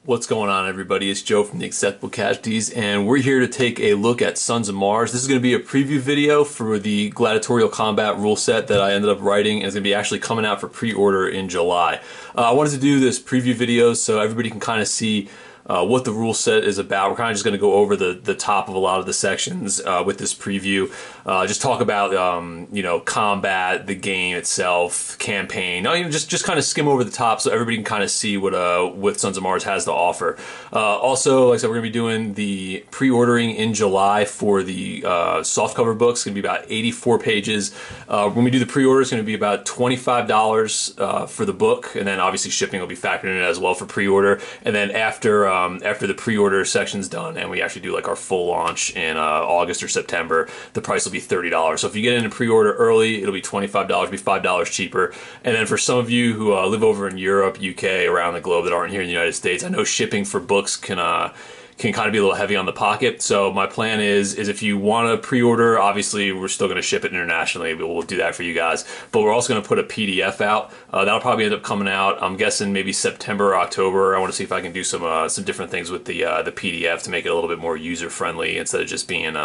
What's going on, everybody? It's Joe from the Acceptable Casualties, and we're here to take a look at Sons of Mars. This is going to be a preview video for the Gladiatorial Combat rule set that I ended up writing, and it's going to be actually coming out for pre-order in July. I wanted to do this preview video so everybody can kind of see what the rule set is about. We're kind of just going to go over the top of a lot of the sections with this preview. Just talk about you know, combat, the game itself, campaign. You know, just kind of skim over the top so everybody can kind of see what Sons of Mars has to offer. Also, like I said, we're going to be doing the pre-ordering in July for the softcover book. It's going to be about 84 pages. When we do the pre-order, it's going to be about $25 for the book, and then obviously shipping will be factored in as well for pre-order. And then after the pre-order section's done and we actually do like our full launch in August or September, the price will be $30. So if you get in a pre-order early, it'll be $25, it'll be $5 cheaper. And then for some of you who live over in Europe, UK, around the globe that aren't here in the United States, I know shipping for books can kind of be a little heavy on the pocket. So my plan is if you want to pre-order, obviously we're still going to ship it internationally. We'll do that for you guys. But we're also going to put a PDF out. That'll probably end up coming out, I'm guessing maybe September or October. I want to see if I can do some different things with the PDF to make it a little bit more user-friendly instead of just being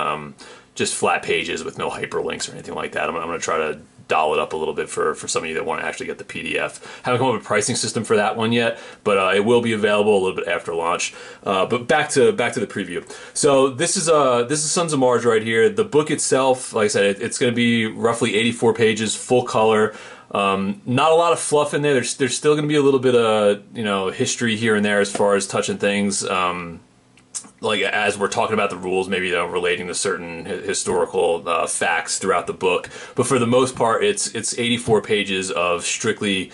just flat pages with no hyperlinks or anything like that. I'm going to try to doll it up a little bit for some of you that want to actually get the PDF. Haven't come up with a pricing system for that one yet, but it will be available a little bit after launch. But back to the preview. So this is Sons of Mars right here. The book itself, like I said, it's going to be roughly 84 pages, full color. Not a lot of fluff in there. There's still going to be a little bit of history here and there as far as touching things. Like as we're talking about the rules, maybe relating to certain historical facts throughout the book. But for the most part, it's 84 pages of strictly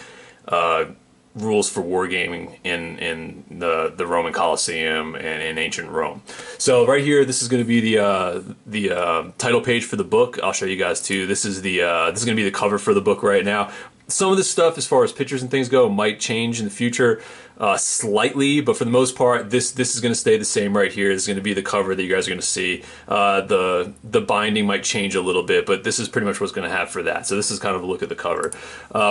rules for wargaming in the Roman Colosseum and in ancient Rome. So right here, this is going to be the title page for the book. I'll show you guys too. This is going to be the cover for the book right now. Some of this stuff, as far as pictures and things go, might change in the future slightly, but for the most part, this is going to stay the same right here. This is going to be the cover that you guys are going to see. The binding might change a little bit, but this is pretty much what's going to have for that. So this is kind of a look at the cover.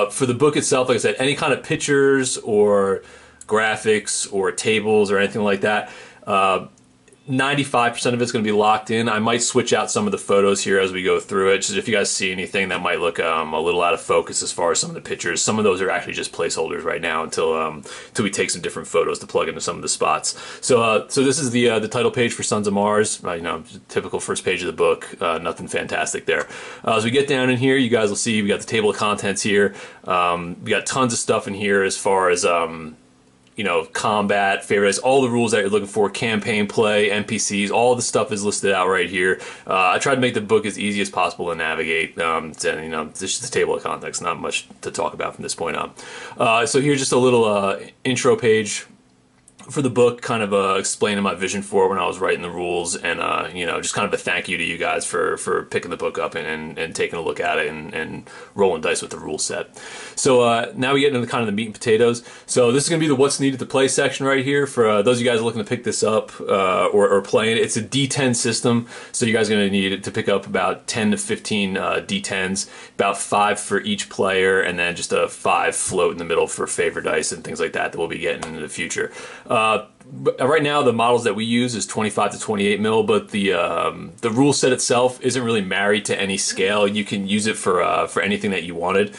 For the book itself, like I said, any kind of pictures or graphics or tables or anything like that, 95% of it's going to be locked in. I might switch out some of the photos here as we go through it, just if you guys see anything that might look a little out of focus as far as some of the pictures. Some of those are actually just placeholders right now until we take some different photos to plug into some of the spots. So this is the title page for Sons of Mars. Typical first page of the book. Nothing fantastic there. As we get down in here, you guys will see we got the table of contents here. We got tons of stuff in here as far as combat, Favour Dice, all the rules that you're looking for, campaign play, NPCs, all the stuff is listed out right here. I tried to make the book as easy as possible to navigate. It's just a table of contents, not much to talk about from this point on. So here's just a little intro page for the book, kind of explaining my vision for it when I was writing the rules, and just kind of a thank you to you guys for picking the book up and taking a look at it and rolling dice with the rule set. So now we get into kind of the meat and potatoes. So this is going to be the what's needed to play section right here for those of you guys looking to pick this up or playing it. It's a D10 system, so you guys are going to need to pick up about 10 to 15 D10s, about 5 for each player, and then just a 5 float in the middle for Favour Dice and things like that we'll be getting in the future. Right now, the models that we use is 25 to 28 mil, but the rule set itself isn't really married to any scale. You can use it for anything that you wanted.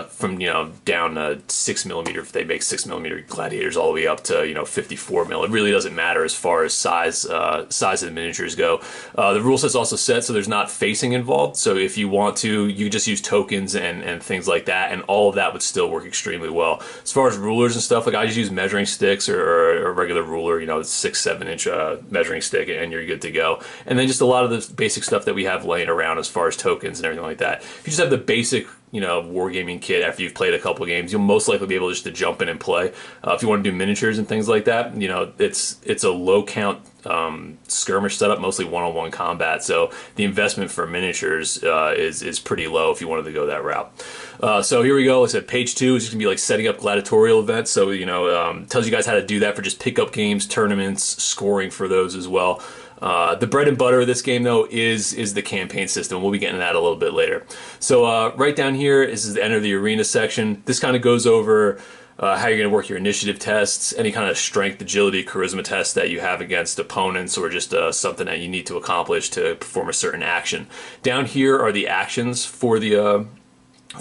From down to 6mm if they make 6mm Gladiators, all the way up to 54 mil. It really doesn't matter as far as size of the miniatures go. The rule set's also set so there's not facing involved. So if you want to, you just use tokens and things like that, and all of that would still work extremely well. As far as rulers and stuff, like I just use measuring sticks or a regular ruler, 6-7 inch measuring stick, and you're good to go. And then just a lot of the basic stuff that we have laying around as far as tokens and everything like that. If you just have the basic wargaming kit after you've played a couple of games, you'll most likely be able just to jump in and play. If you want to do miniatures and things like that, it's a low count skirmish setup, mostly one-on-one combat. So the investment for miniatures is pretty low if you wanted to go that route. So here we go. Like I said, page 2 is just gonna be like setting up gladiatorial events. So tells you guys how to do that for just pickup games, tournaments, scoring for those as well. The bread and butter of this game, though, is the campaign system. We'll be getting to that a little bit later. So right down here is the end of the arena section. This kind of goes over how you're going to work your initiative tests, any kind of strength, agility, charisma tests that you have against opponents, or just something that you need to accomplish to perform a certain action. Down here are the actions for the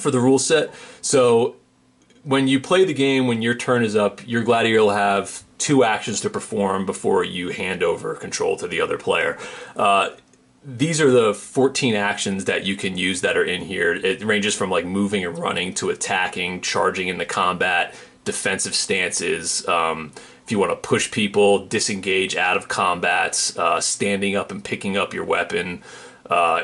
rule set. So when you play the game, when your turn is up, your gladiator will have 2 actions to perform before you hand over control to the other player. These are the 14 actions that you can use that are in here. It ranges from like moving and running to attacking, charging into combat, defensive stances. If you want to push people, disengage out of combat, standing up and picking up your weapon,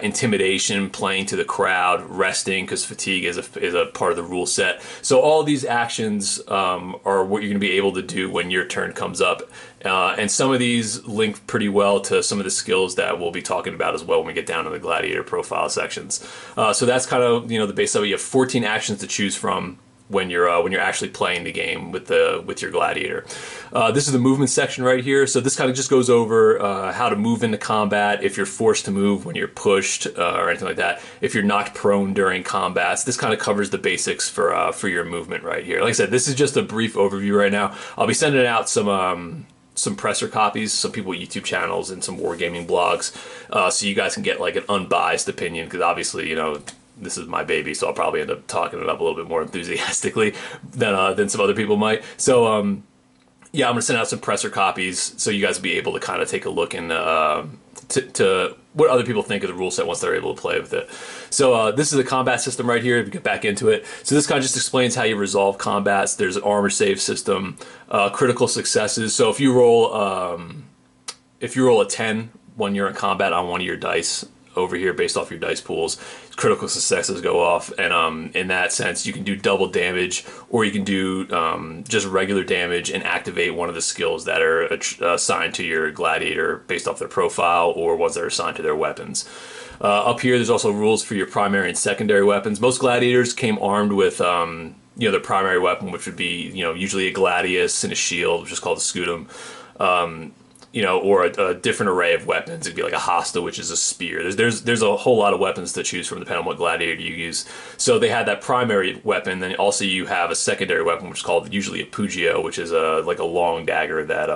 intimidation, playing to the crowd, resting because fatigue is a part of the rule set. So all these actions are what you're going to be able to do when your turn comes up. And some of these link pretty well to some of the skills that we'll be talking about as well when we get down to the gladiator profile sections. So that's kind of the base of it. You have 14 actions to choose from when you're actually playing the game with your gladiator. This is the movement section right here. So this kind of just goes over how to move into combat, if you're forced to move when you're pushed or anything like that, if you're knocked prone during combats. This kind of covers the basics for your movement right here. Like I said, this is just a brief overview right now. I'll be sending out some presser copies, some people YouTube channels and some wargaming blogs, so you guys can get like an unbiased opinion, because obviously this is my baby, so I'll probably end up talking it up a little bit more enthusiastically than some other people might. So yeah, I'm gonna send out some presser copies so you guys will be able to kind of take a look and to what other people think of the rule set once they're able to play with it. So this is a combat system right here, if you get back into it. So this kind of just explains how you resolve combats. There's an armor save system, critical successes. So if you roll a 10 when you're in combat on one of your dice over here based off your dice pools, critical successes go off, and in that sense you can do double damage, or you can do just regular damage and activate one of the skills that are assigned to your gladiator based off their profile, or ones that are assigned to their weapons. Up here there's also rules for your primary and secondary weapons. Most gladiators came armed with their primary weapon, which would be usually a gladius and a shield, which is called a scutum. Or a different array of weapons. It'd be like a hosta, which is a spear. There's a whole lot of weapons to choose from depending on what gladiator you use. So they had that primary weapon, then also you have a secondary weapon, which is called usually a pugio, which is like a long dagger that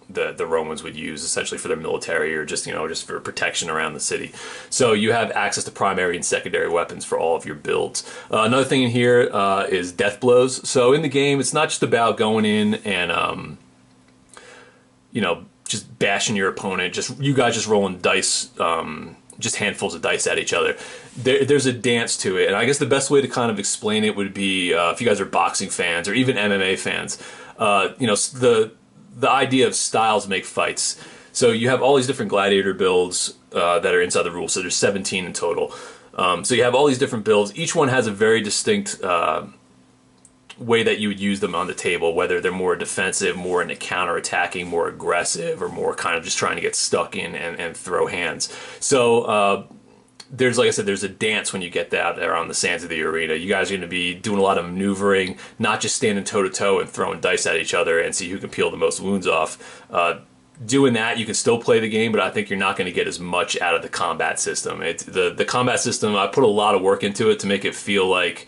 the Romans would use essentially for their military, or just for protection around the city. So you have access to primary and secondary weapons for all of your builds. Another thing in here is Deathblows. So in the game, it's not just about going in and just bashing your opponent, you guys just rolling dice, just handfuls of dice at each other. There's a dance to it, and I guess the best way to kind of explain it would be, if you guys are boxing fans or even MMA fans, the idea of styles make fights. So you have all these different gladiator builds that are inside the rules, so there's 17 in total. So you have all these different builds. Each one has a very distinct way that you would use them on the table, whether they're more defensive, more into counter-attacking, more aggressive, or more kind of just trying to get stuck in and throw hands. So there's, like I said, there's a dance when you get out there on the sands of the arena. You guys are going to be doing a lot of maneuvering, not just standing toe-to-toe and throwing dice at each other and see who can peel the most wounds off. Doing that, you can still play the game, but I think you're not going to get as much out of the combat system. The combat system, I put a lot of work into it to make it feel like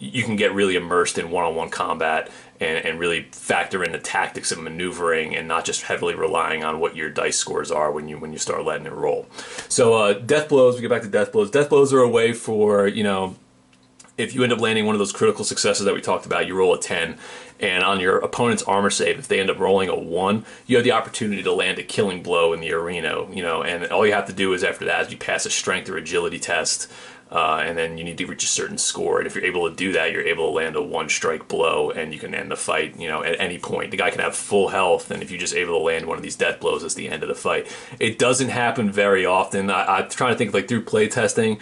you can get really immersed in one-on-one combat and really factor in the tactics of maneuvering and not just heavily relying on what your dice scores are when you start letting it roll. So Deathblows, we get back to Deathblows. Deathblows are a way for, if you end up landing one of those critical successes that we talked about, you roll a 10, and on your opponent's armor save, if they end up rolling a 1, you have the opportunity to land a killing blow in the arena, and all you have to do is after that is you pass a strength or agility test, and then you need to reach a certain score, and if you're able to do that, you're able to land a 1-strike blow, and you can end the fight, at any point. The guy can have full health, and if you're just able to land one of these death blows, it's the end of the fight. It doesn't happen very often. I'm trying to think, like, through playtesting,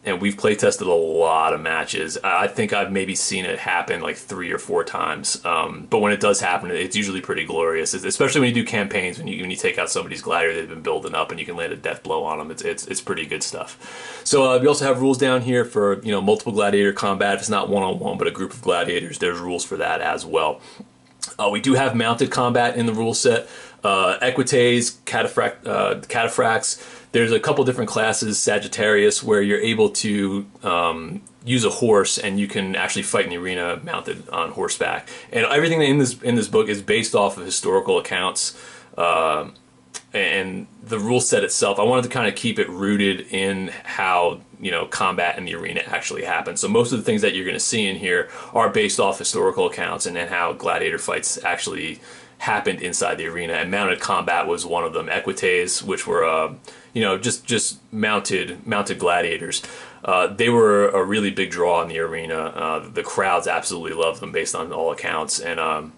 and we've playtested a lot of matches. I think I've maybe seen it happen like 3 or 4 times. But when it does happen, it's usually pretty glorious, especially when you do campaigns, when you take out somebody's gladiator they've been building up and you can land a death blow on them. It's pretty good stuff. So we also have rules down here for multiple gladiator combat. If it's not one-on-one, but a group of gladiators, there's rules for that as well. We do have mounted combat in the rule set. Equites, cataphracts, There's a couple different classes, Sagittarius, where you're able to use a horse and you can actually fight in the arena mounted on horseback. And everything in this book is based off of historical accounts. And the rule set itself, I wanted to kind of keep it rooted in how, you know, combat in the arena actually happens. So most of the things that you're going to see in here are based off historical accounts and then how gladiator fights actually happened inside the arena. And mounted combat was one of them. Equites, which were, you know, just mounted gladiators. They were a really big draw in the arena. The crowds absolutely loved them based on all accounts. And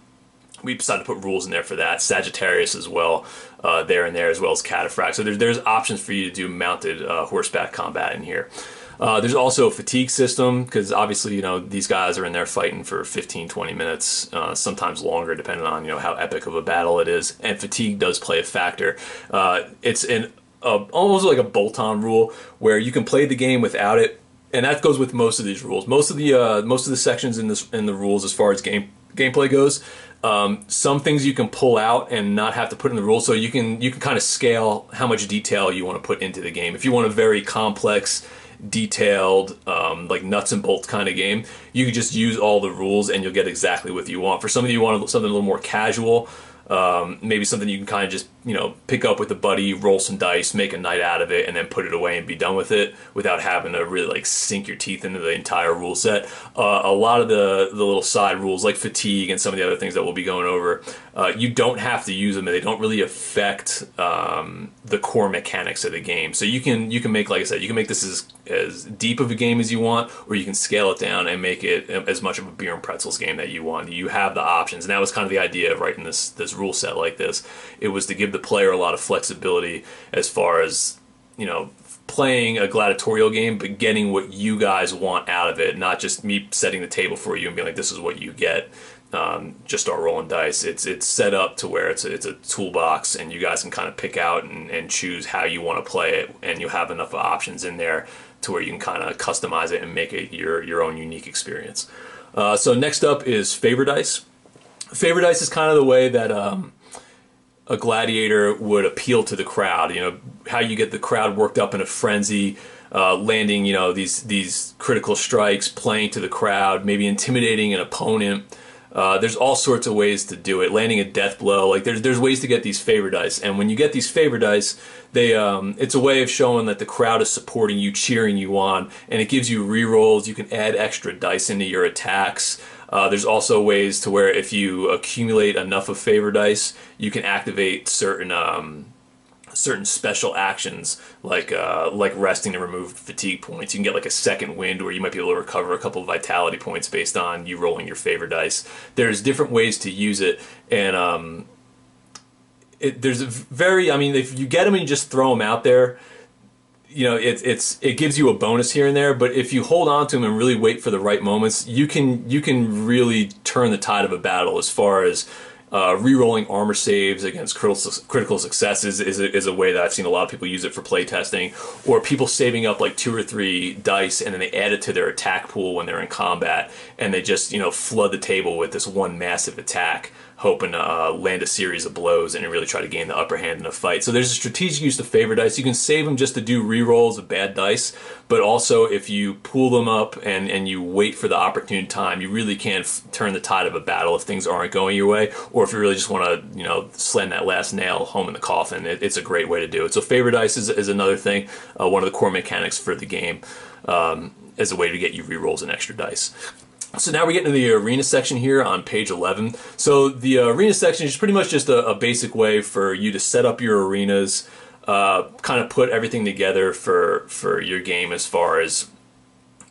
we decided to put rules in there for that. Sagittarius as well, there and there, as well as Cataphract. So there's options for you to do mounted horseback combat in here. There's also a fatigue system, because obviously, you know, these guys are in there fighting for 15-20 minutes, sometimes longer, depending on, you know, how epic of a battle it is. And fatigue does play a factor. It's almost like a bolt-on rule, where you can play the game without it, and that goes with most of these rules. Most of the sections in the rules, as far as gameplay goes. Some things you can pull out and not have to put in the rules, so you can kind of scale how much detail you want to put into the game. If you want a very complex, detailed, like nuts and bolts kind of game, you can just use all the rules and you'll get exactly what you want. For some of you want something a little more casual, maybe something you can kind of just, you know, pick up with a buddy, roll some dice, make a night out of it, and then put it away and be done with it without having to really like sink your teeth into the entire rule set. A lot of the little side rules like fatigue and some of the other things that we'll be going over, you don't have to use them, and they don't really affect the core mechanics of the game. So you can make, like I said, you can make this as deep of a game as you want, or you can scale it down and make it as much of a beer and pretzels game that you want. You have the options, and that was kind of the idea of writing this rule set like this. It was to give the player a lot of flexibility as far as, you know, playing a gladiatorial game, but getting what you guys want out of it, not just me setting the table for you and being like, this is what you get. Just start rolling dice. It's set up to where it's a toolbox, and you guys can kind of pick out and choose how you want to play it, and you have enough options in there to where you can kind of customize it and make it your own unique experience. So next up is Favour Dice. Favour Dice is kind of the way that a gladiator would appeal to the crowd. You know, how you get the crowd worked up in a frenzy, landing, you know, these critical strikes, playing to the crowd, maybe intimidating an opponent. There's all sorts of ways to do it. Landing a death blow, like there's ways to get these Favour Dice. And when you get these Favour Dice, it's a way of showing that the crowd is supporting you, cheering you on, and it gives you rerolls. You can add extra dice into your attacks. There's also ways to where if you accumulate enough of Favour Dice, you can activate certain special actions, like resting to remove fatigue points. You can get like a second wind, where you might be able to recover a couple of vitality points based on you rolling your Favour Dice. There's different ways to use it, and there's a very, I mean, if you get them and you just throw them out there, you know, it gives you a bonus here and there. But if you hold on to them and really wait for the right moments, you can really turn the tide of a battle. As far as re-rolling armor saves against critical successes is a way that I've seen a lot of people use it for playtesting, or people saving up like 2 or 3 dice and then they add it to their attack pool when they're in combat, and they just, you know, flood the table with this one massive attack, hoping to land a series of blows and really try to gain the upper hand in a fight. So there's a strategic use of Favour Dice. You can save them just to do re-rolls of bad dice, but also if you pool them up and you wait for the opportune time, you really can turn the tide of a battle if things aren't going your way, or if you really just want to, you know, slam that last nail home in the coffin. It's a great way to do it. So Favour Dice is another thing, one of the core mechanics for the game, as a way to get you re-rolls and extra dice. So now we get into the arena section here on page 11. So the arena section is pretty much just a basic way for you to set up your arenas, kind of put everything together for your game as far as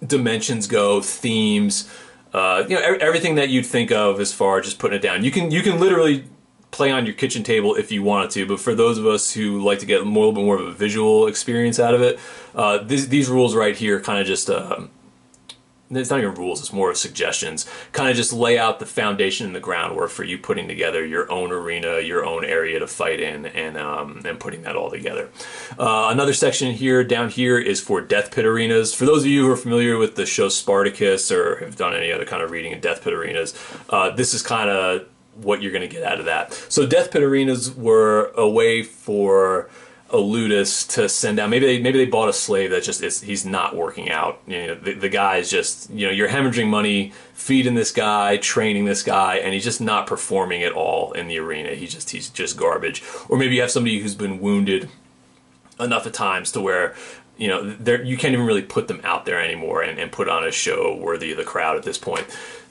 dimensions go, themes, you know, everything that you'd think of as far as just putting it down. You can literally play on your kitchen table if you wanted to, but for those of us who like to get a little bit more of a visual experience out of it, these rules right here kind of just it's not even rules, it's more of suggestions. Kind of just lay out the foundation and the groundwork for you putting together your own arena, your own area to fight in, and putting that all together. Another section here, down here, is for Death Pit arenas. For those of you who are familiar with the show Spartacus or have done any other kind of reading in Death Pit arenas, this is kind of what you're going to get out of that. So Death Pit arenas were a way for a ludus to send down. Maybe they bought a slave that he's not working out. You know, the guy is just, you know, you're hemorrhaging money feeding this guy, training this guy, and he's just not performing at all in the arena. He's just garbage. Or maybe you have somebody who's been wounded enough at times to where, you know, you can't even really put them out there anymore and put on a show worthy of the crowd at this point.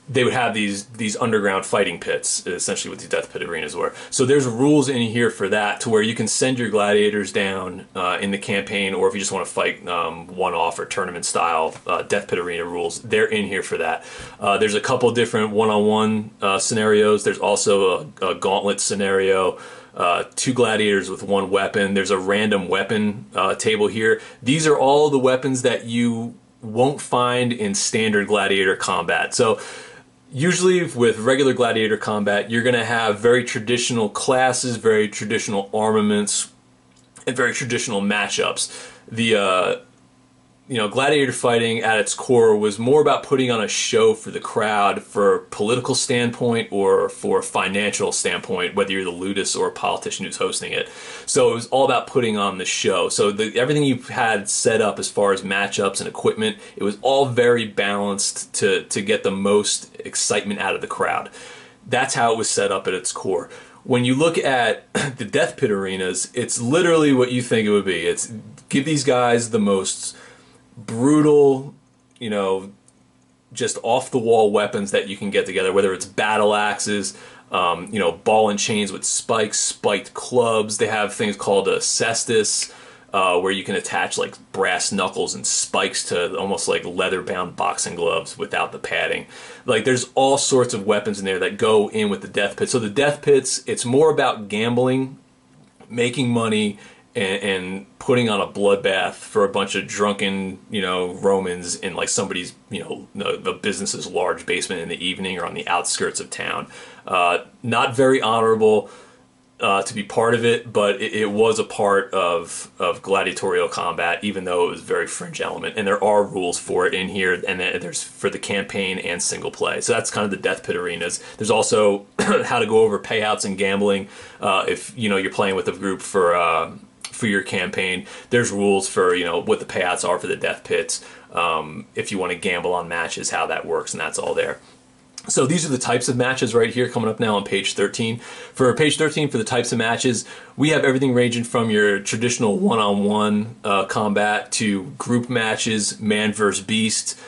They would have these underground fighting pits, essentially what these death pit arenas were. So there's rules in here for that, to where you can send your gladiators down in the campaign, or if you just want to fight one-off or tournament style death pit arena rules, they're in here for that. There's a couple different one-on-one scenarios. There's also a gauntlet scenario. 2 gladiators with 1 weapon. There's a random weapon table here. These are all the weapons that you won't find in standard gladiator combat. So usually with regular gladiator combat, you're going to have very traditional classes, very traditional armaments, and very traditional matchups. The you know, gladiator fighting at its core was more about putting on a show for the crowd, for a political standpoint or for a financial standpoint, whether you're the ludus or a politician who's hosting it. So it was all about putting on the show. So everything you had set up as far as matchups and equipment, it was all very balanced to get the most excitement out of the crowd. That's how it was set up at its core. When you look at the death pit arenas, it's literally what you think it would be. It's give these guys the most brutal, you know, just off-the-wall weapons that you can get together, whether it's battle axes, you know, ball and chains with spikes, spiked clubs. They have things called a cestus, where you can attach like brass knuckles and spikes to almost like leather-bound boxing gloves without the padding. Like, there's all sorts of weapons in there that go in with the death pit. So the death pits, it's more about gambling, making money, and putting on a bloodbath for a bunch of drunken, you know, Romans in like somebody's, you know, the business's large basement in the evening or on the outskirts of town. Not very honorable to be part of it, but it was a part of gladiatorial combat, even though it was a very fringe element. And there are rules for it in here, and there's for the campaign and single play. So that's kind of the death pit arenas. There's also how to go over payouts and gambling if, you know, you're playing with a group for your campaign. There's rules for, you know, what the payouts are for the death pits, if you want to gamble on matches, how that works, and that's all there. So these are the types of matches right here coming up now on page 13. For page 13, for the types of matches, we have everything ranging from your traditional one-on-one combat to group matches, man versus beast,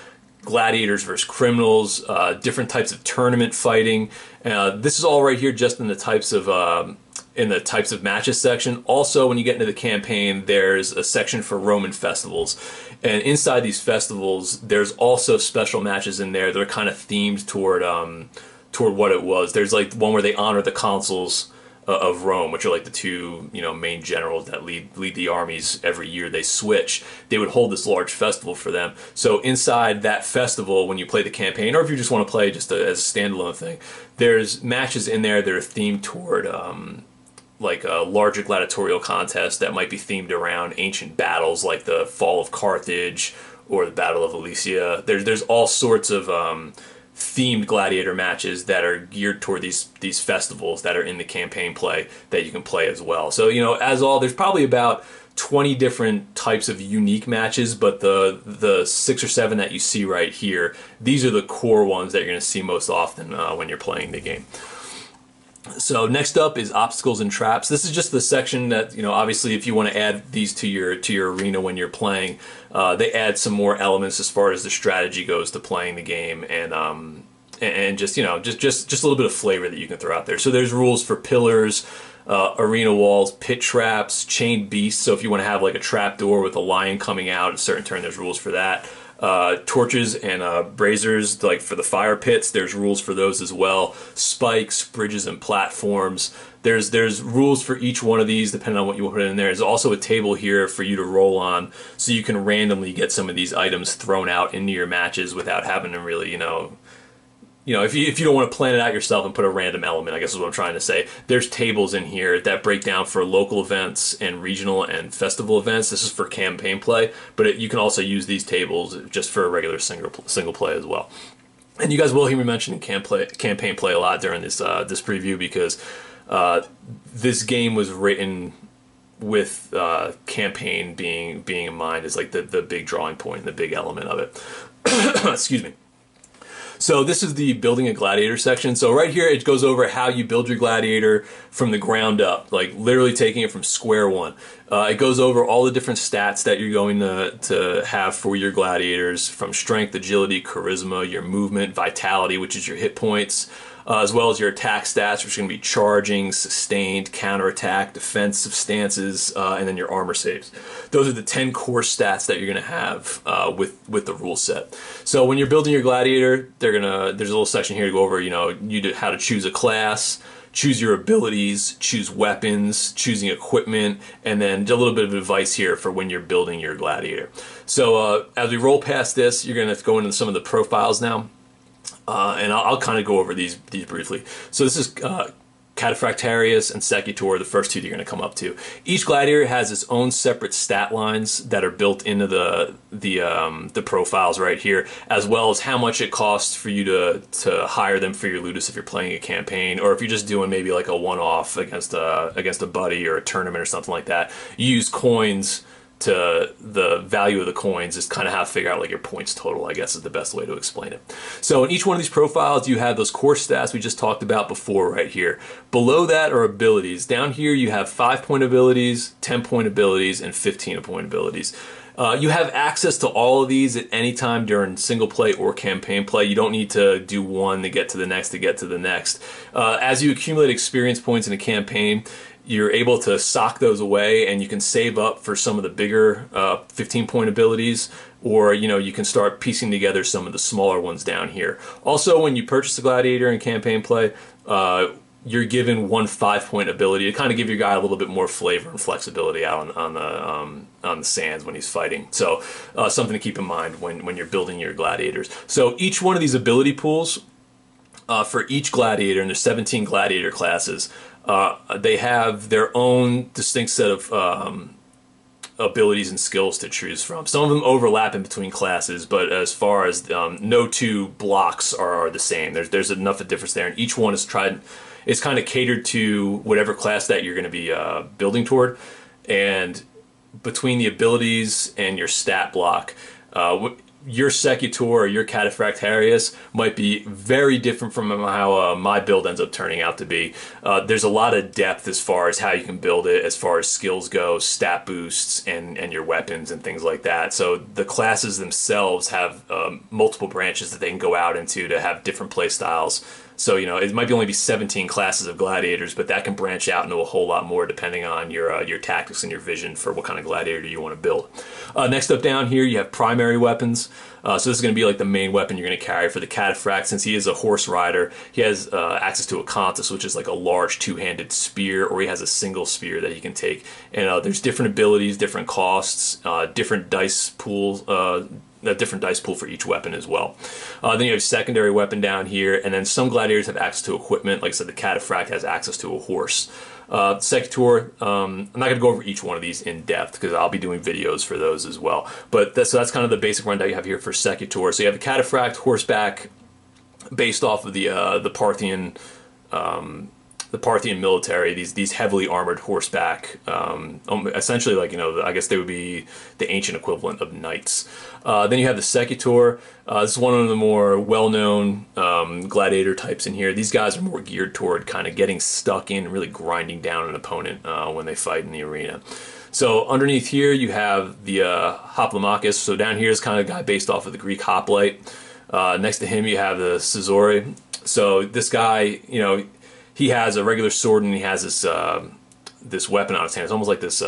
gladiators versus criminals, different types of tournament fighting. This is all right here just in the types of matches section. Also, when you get into the campaign, there's a section for Roman festivals. And inside these festivals, there's also special matches in there that are kind of themed toward what it was. There's like one where they honor the consuls of Rome, which are like the 2, you know, main generals that lead the armies every year. They switch. They would hold this large festival for them. So inside that festival, when you play the campaign, or if you just want to play just as a standalone thing, there's matches in there that are themed toward like a larger gladiatorial contest that might be themed around ancient battles like the fall of Carthage or the Battle of Alesia. There's all sorts of themed gladiator matches that are geared toward these festivals that are in the campaign play that you can play as well. So, you know, there's probably about 20 different types of unique matches, but the 6 or 7 that you see right here, these are the core ones that you're going to see most often when you're playing the game. So next up is obstacles and traps. This is just the section that, you know, obviously if you want to add these to your arena when you're playing, they add some more elements as far as the strategy goes to playing the game, and just, you know, just a little bit of flavor that you can throw out there. So there's rules for pillars, arena walls, pit traps, chained beasts. So if you want to have like a trap door with a lion coming out at a certain turn, there's rules for that. Torches and braziers, like for the fire pits, there's rules for those as well. Spikes, bridges, and platforms. There's rules for each one of these depending on what you put in there. There's also a table here for you to roll on, so you can randomly get some of these items thrown out into your matches without having to really, you know, if you don't want to plan it out yourself and put a random element, I guess is what I'm trying to say. There's tables in here that break down for local events and regional and festival events. This is for campaign play, but you can also use these tables just for a regular single play as well. And you guys will hear me mentioning campaign play a lot during this preview, because this game was written with campaign being in mind is like the big drawing point and the big element of it. Excuse me. So this is the building a gladiator section. So right here it goes over how you build your gladiator from the ground up, like literally taking it from square one. It goes over all the different stats that you're going to have for your gladiators, from strength, agility, charisma, your movement, vitality, which is your hit points, as well as your attack stats, which are going to be charging, sustained, counterattack, defensive stances, and then your armor saves. Those are the 10 core stats that you're going to have with the rule set. So when you're building your gladiator, there's a little section here to go over, how to choose a class, choose your abilities, choose weapons, choosing equipment, and then a little bit of advice here for when you're building your gladiator. So as we roll past this, you're going to go into some of the profiles now. And I'll kind of go over these briefly. So this is Cataphract and Secutor, the first two that you're going to come up to. Each gladiator has its own separate stat lines that are built into the profiles right here, as well as how much it costs for you to hire them for your Ludus if you're playing a campaign, or if you're just doing maybe like a one-off against a buddy or a tournament or something like that. You use coins to the value of the coins is kind of how to figure out like your points total, I guess is the best way to explain it. So in each one of these profiles, you have those core stats we just talked about before right here. Below that are abilities. Down here you have 5-point abilities, 10-point abilities, and 15-point abilities. You have access to all of these at any time during single play or campaign play. You don't need to do one to get to the next to get to the next. As you accumulate experience points in a campaign, you're able to sock those away, and you can save up for some of the bigger 15-point abilities, or you can start piecing together some of the smaller ones down here. Also, when you purchase a gladiator in campaign play, you're given one 5-point ability to kind of give your guy a little bit more flavor and flexibility out on the sands when he's fighting. So something to keep in mind when you're building your gladiators. So each one of these ability pools for each gladiator, and there's 17 gladiator classes, they have their own distinct set of abilities and skills to choose from. Some of them overlap in between classes, but as far as no two blocks are the same. There's enough of difference there, and each one is kind of catered to whatever class that you're going to be building toward. And between the abilities and your stat block, your Secutor or your Cataphract Horseback might be very different from how my build ends up turning out to be. There's a lot of depth as far as how you can build it, as far as skills go, stat boosts, and your weapons and things like that. So the classes themselves have multiple branches that they can go out into to have different play styles. So, it might only be 17 classes of gladiators, but that can branch out into a whole lot more depending on your tactics and your vision for what kind of gladiator you want to build. Next up down here, you have primary weapons. So this is going to be like the main weapon you're going to carry for the Cataphract. Since he is a horse rider, he has access to a Cantus, which is like a large two-handed spear, or he has a single spear that he can take. And there's different abilities, different costs, different dice pools, a different dice pool for each weapon as well. Then you have secondary weapon down here, and then some gladiators have access to equipment. Like I said, the Cataphract has access to a horse. Secutor, I'm not going to go over each one of these in depth because I'll be doing videos for those as well. But that's kind of the basic rundown you have here for Secutor. So you have the Cataphract Horseback based off of the Parthian military, these heavily armored horseback, essentially like, I guess they would be the ancient equivalent of knights. Then you have the Secutor. This is one of the more well-known gladiator types in here. These guys are more geared toward kind of getting stuck in and really grinding down an opponent when they fight in the arena. So underneath here you have the Hoplomachus. So down here is kind of a guy based off of the Greek hoplite. Next to him you have the Caesore. So this guy, he has a regular sword, and he has this weapon on his hand. It's almost like this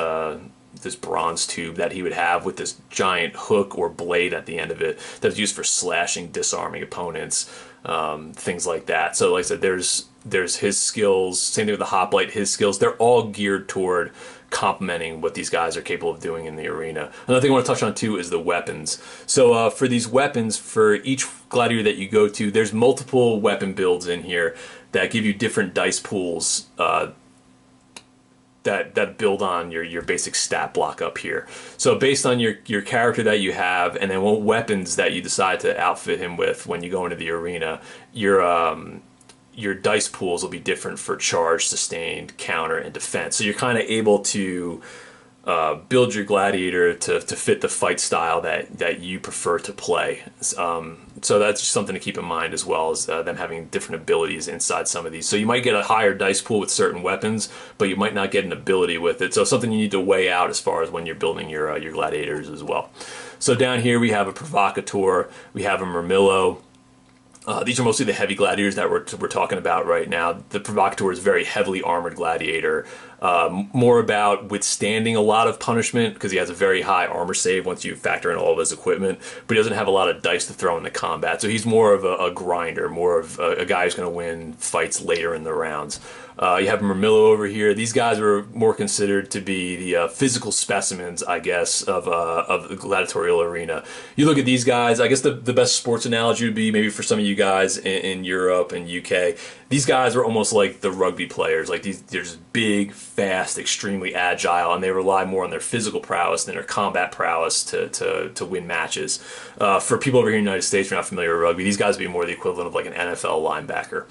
bronze tube that he would have with this giant hook or blade at the end of it that's used for slashing, disarming opponents, things like that. So like I said, there's his skills. Same thing with the hoplite. His skills, they're all geared toward complementing what these guys are capable of doing in the arena. Another thing I want to touch on too is the weapons. So for these weapons, for each gladiator that you go to, there's multiple weapon builds in here that give you different dice pools that build on your basic stat block up here. So based on your character that you have, and then what weapons that you decide to outfit him with when you go into the arena, your dice pools will be different for charge, sustained, counter, and defense. So you're kind of able to build your gladiator to fit the fight style that you prefer to play. So that's just something to keep in mind, as well as them having different abilities inside some of these. So you might get a higher dice pool with certain weapons, but you might not get an ability with it. So something you need to weigh out as far as when you're building your gladiators as well. So down here we have a Provocateur, we have a Murmillo. These are mostly the heavy gladiators that we're talking about right now. The Provocateur is a very heavily armored gladiator, more about withstanding a lot of punishment because he has a very high armor save once you factor in all of his equipment, but he doesn't have a lot of dice to throw into combat. So he's more of a grinder, more of a guy who's going to win fights later in the rounds. You have Murmillo over here. These guys are more considered to be the physical specimens, I guess, of the gladiatorial arena. You look at these guys, I guess the best sports analogy would be maybe for some of you guys in Europe and UK. These guys are almost like the rugby players. Like they're just big, fast, extremely agile, and they rely more on their physical prowess than their combat prowess to win matches. For people over here in the United States who are not familiar with rugby, these guys would be more the equivalent of like an NFL linebacker.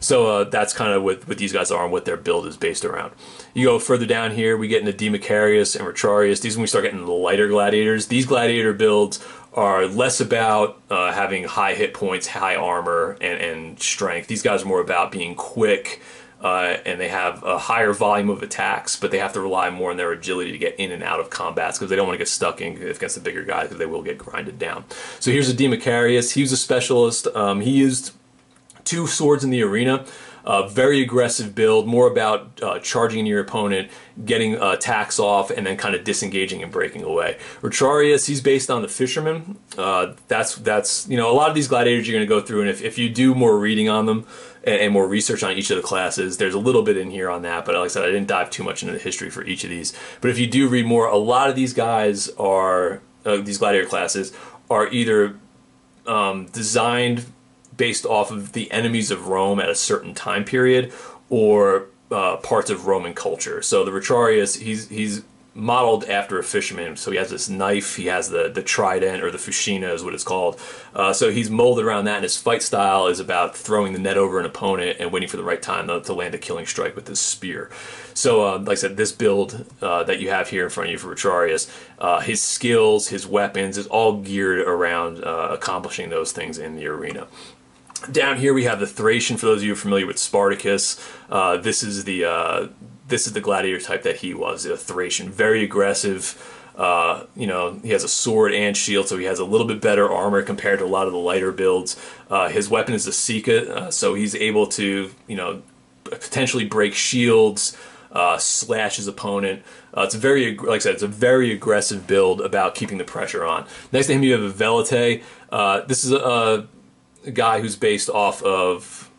So that's kind of what these guys are and what their build is based around. You go further down here, we get into Deimacharius and Racharius. These when we start getting into the lighter gladiators. These gladiator builds are less about having high hit points, high armor, and strength. These guys are more about being quick, and they have a higher volume of attacks, but they have to rely more on their agility to get in and out of combats because they don't want to get stuck in against the bigger guys because they will get grinded down. So here's a Deimacharius. He was a specialist. He used 2 swords in the arena. Very aggressive build, more about charging your opponent, getting attacks off, and then kind of disengaging and breaking away. Racharius, he's based on the fisherman. That's you know, a lot of these gladiators you're going to go through, and if you do more reading on them and more research on each of the classes, there's a little bit in here on that, but like I said, I didn't dive too much into the history for each of these. But if you do read more, a lot of these guys are, these gladiator classes, are either designed based off of the enemies of Rome at a certain time period, or parts of Roman culture. So the Racharius, he's modeled after a fisherman. So he has this knife, he has the trident, or the fucina is what it's called. So he's molded around that, and his fight style is about throwing the net over an opponent and waiting for the right time to land a killing strike with his spear. So like I said, this build that you have here in front of you for Racharius, his skills, his weapons, is all geared around accomplishing those things in the arena. Down here we have the Thracian. For those of you familiar with Spartacus, this is the gladiator type that he was, a Thracian. Very aggressive. You know, he has a sword and shield, so he has a little bit better armor compared to a lot of the lighter builds. His weapon is a Sika, so he's able to, you know, potentially break shields, slash his opponent. It's a very, like I said, it's a very aggressive build about keeping the pressure on. Next to him you have a Velite. This is a guy who's based off of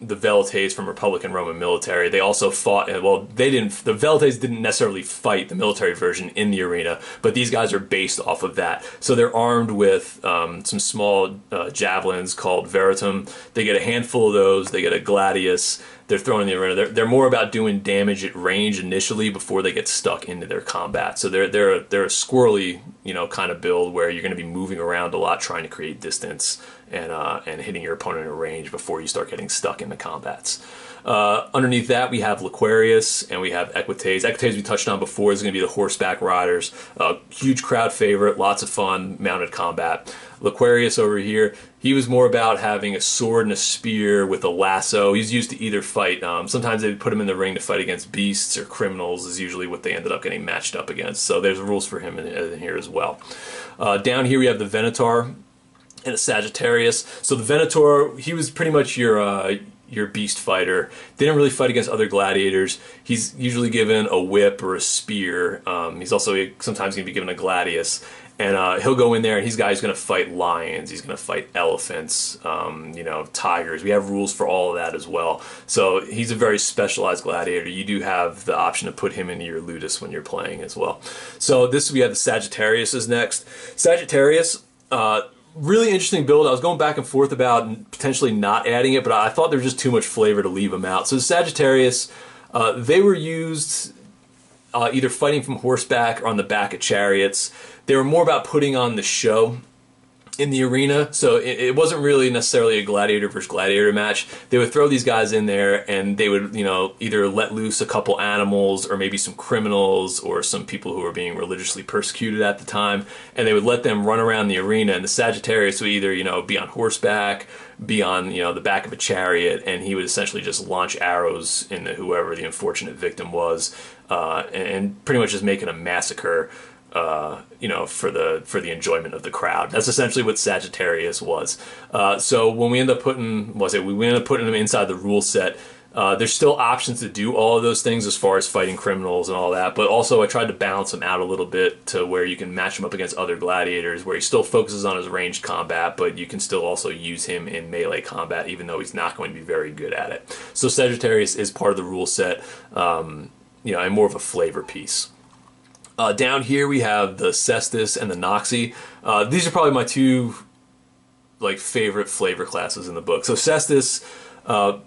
the Velites from Republican Roman military. They also fought, well, the Velites didn't necessarily fight the military version in the arena, but these guys are based off of that. So they're armed with some small javelins called Veritum. They get a handful of those. They get a gladius. They're thrown in the arena. They're more about doing damage at range initially before they get stuck into their combat. So they're a squirrely, you know, kind of build where you're going to be moving around a lot, trying to create distance and hitting your opponent in range before you start getting stuck in the combats. Underneath that, we have Liquarius and we have Equites. Equites we touched on before is going to be the horseback riders. Huge crowd favorite, lots of fun, mounted combat. Liquarius over here, he was more about having a sword and a spear with a lasso. He's used to either fight. Sometimes they put him in the ring to fight against beasts or criminals is usually what they ended up getting matched up against. So there's rules for him in here as well. Down here we have the Venator and a Sagittarius. So the Venator, he was pretty much your beast fighter. Didn't really fight against other gladiators. He's usually given a whip or a spear. He's also sometimes going to be given a gladius. And he'll go in there, and he's going to fight lions. He's going to fight elephants, you know, tigers. We have rules for all of that as well. So he's a very specialized gladiator. You do have the option to put him into your Ludus when you're playing as well. So we have the Sagittarius is next. Sagittarius, really interesting build. I was going back and forth about potentially not adding it, but I thought there was just too much flavor to leave them out. So the Sagittarius, they were used either fighting from horseback or on the back of chariots. They were more about putting on the show. in the arena, so it wasn't really necessarily a gladiator versus gladiator match. They would throw these guys in there, and they would, you know, either let loose a couple animals, or maybe some criminals, or some people who were being religiously persecuted at the time, and they would let them run around the arena, and the Sagittarius would either, you know, be on horseback, be on, you know, the back of a chariot, and he would essentially just launch arrows into whoever the unfortunate victim was, and pretty much just making a massacre, you know, for the enjoyment of the crowd. That's essentially what Sagittarius was. So when we end up putting, we end up putting them inside the rule set. There's still options to do all of those things as far as fighting criminals and all that, but also I tried to balance them out a little bit to where you can match him up against other gladiators, where he still focuses on his ranged combat, but you can still also use him in melee combat, even though he's not going to be very good at it. So Sagittarius is part of the rule set, you know, and more of a flavor piece. Down here we have the Cestus and the Noxy. These are probably my two favorite flavor classes in the book. So Cestus,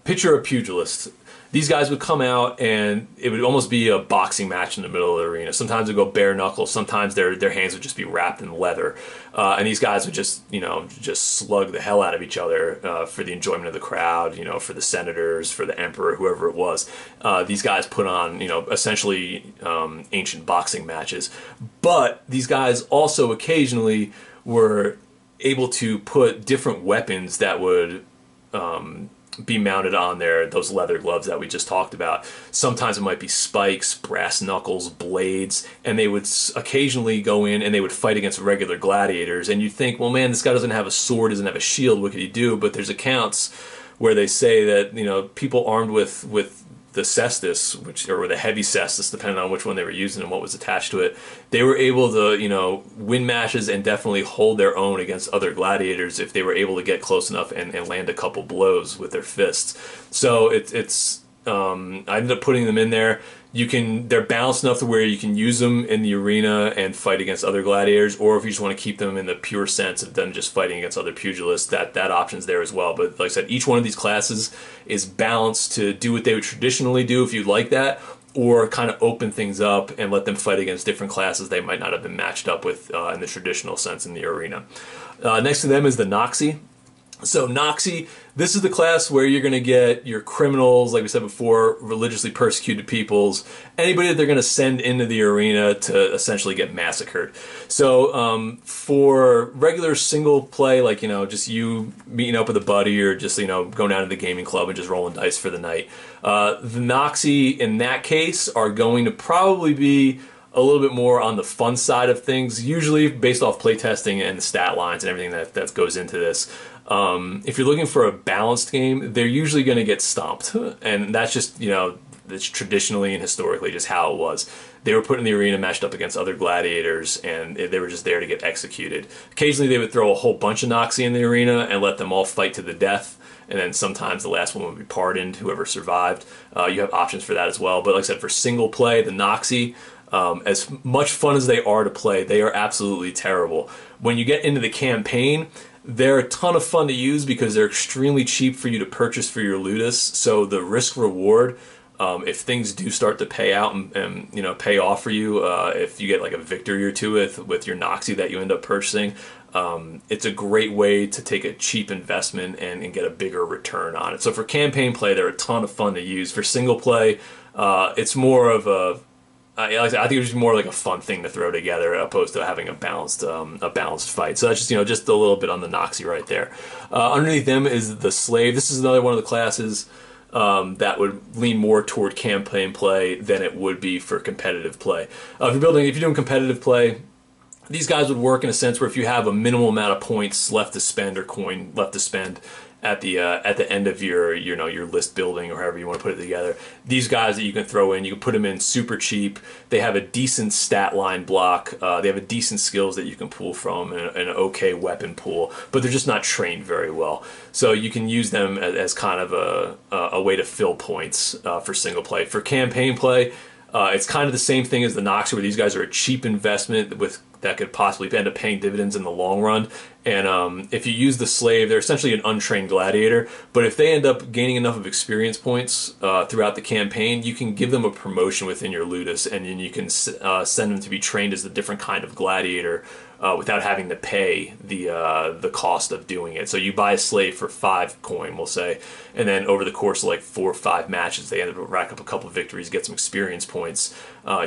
picture a pugilist. These guys would come out and it would almost be a boxing match in the middle of the arena. Sometimes it would go bare knuckles. Sometimes their hands would just be wrapped in leather. And these guys would just, you know, just slug the hell out of each other for the enjoyment of the crowd, you know, for the senators, for the emperor, whoever it was. These guys put on, you know, essentially ancient boxing matches. But these guys also occasionally were able to put different weapons that would be mounted on those leather gloves that we just talked about. Sometimes it might be spikes, brass knuckles, blades, and they would occasionally go in and they would fight against regular gladiators. And you'd think, well, man, this guy doesn't have a sword, doesn't have a shield, what could he do? But there's accounts where they say that, you know, people armed with the cestus, or the heavy cestus, depending on which one they were using and what was attached to it, they were able to, you know, win matches and definitely hold their own against other gladiators if they were able to get close enough and land a couple blows with their fists. So I ended up putting them in there. They're balanced enough to where you can use them in the arena and fight against other gladiators, or if you just want to keep them in the pure sense of them just fighting against other pugilists, that option's there as well. But like I said, each one of these classes is balanced to do what they would traditionally do if you'd like that, or kind of open things up and let them fight against different classes they might not have been matched up with in the traditional sense in the arena. Next to them is the Noxy. So Noxy, this is the class where you're going to get your criminals, like we said before, religiously persecuted peoples, anybody that they're going to send into the arena to essentially get massacred. So for regular single play, like, you know, just you meeting up with a buddy or just, you know, going down to the gaming club and just rolling dice for the night, the Noxy in that case are going to probably be a little bit more on the fun side of things, usually based off playtesting and the stat lines and everything that goes into this. If you're looking for a balanced game, they're usually going to get stomped, and that's just, you know, that's traditionally and historically just how it was. They were put in the arena, matched up against other gladiators, and they were just there to get executed. Occasionally they would throw a whole bunch of Noxy in the arena and let them all fight to the death, and then sometimes the last one would be pardoned, whoever survived. You have options for that as well, but like I said, for single play, the Noxy, as much fun as they are to play, they are absolutely terrible. When you get into the campaign, they're a ton of fun to use because they're extremely cheap for you to purchase for your Ludus. So the risk reward, if things do start to pay out and you know, pay off for you, if you get like a victory or two with your Noxy that you end up purchasing, it's a great way to take a cheap investment and get a bigger return on it. So for campaign play, they're a ton of fun to use. For single play, it's more of a I think it was more like a fun thing to throw together, opposed to having a balanced fight. So that's just, you know, just a little bit on the Noxy right there. Underneath them is the Slave. This is another one of the classes that would lean more toward campaign play than it would be for competitive play. If you're doing competitive play, these guys would work in a sense where if you have a minimal amount of points left to spend or coin left to spend at the end of your list building or however you want to put it together, these guys that you can throw in, you can put them in super cheap. They have a decent stat line block. They have a decent skills that you can pull from and an okay weapon pool, but they're just not trained very well. So you can use them as kind of a way to fill points for single play. For campaign play, it's kind of the same thing as the Noxy, where these guys are a cheap investment that could possibly end up paying dividends in the long run. And if you use the Slave, they're essentially an untrained gladiator, but if they end up gaining enough of experience points throughout the campaign, you can give them a promotion within your Ludus, and then you can send them to be trained as a different kind of gladiator without having to pay the cost of doing it. So you buy a slave for 5 coin, we'll say, and then over the course of like 4 or 5 matches, they end up rack up a couple of victories, get some experience points.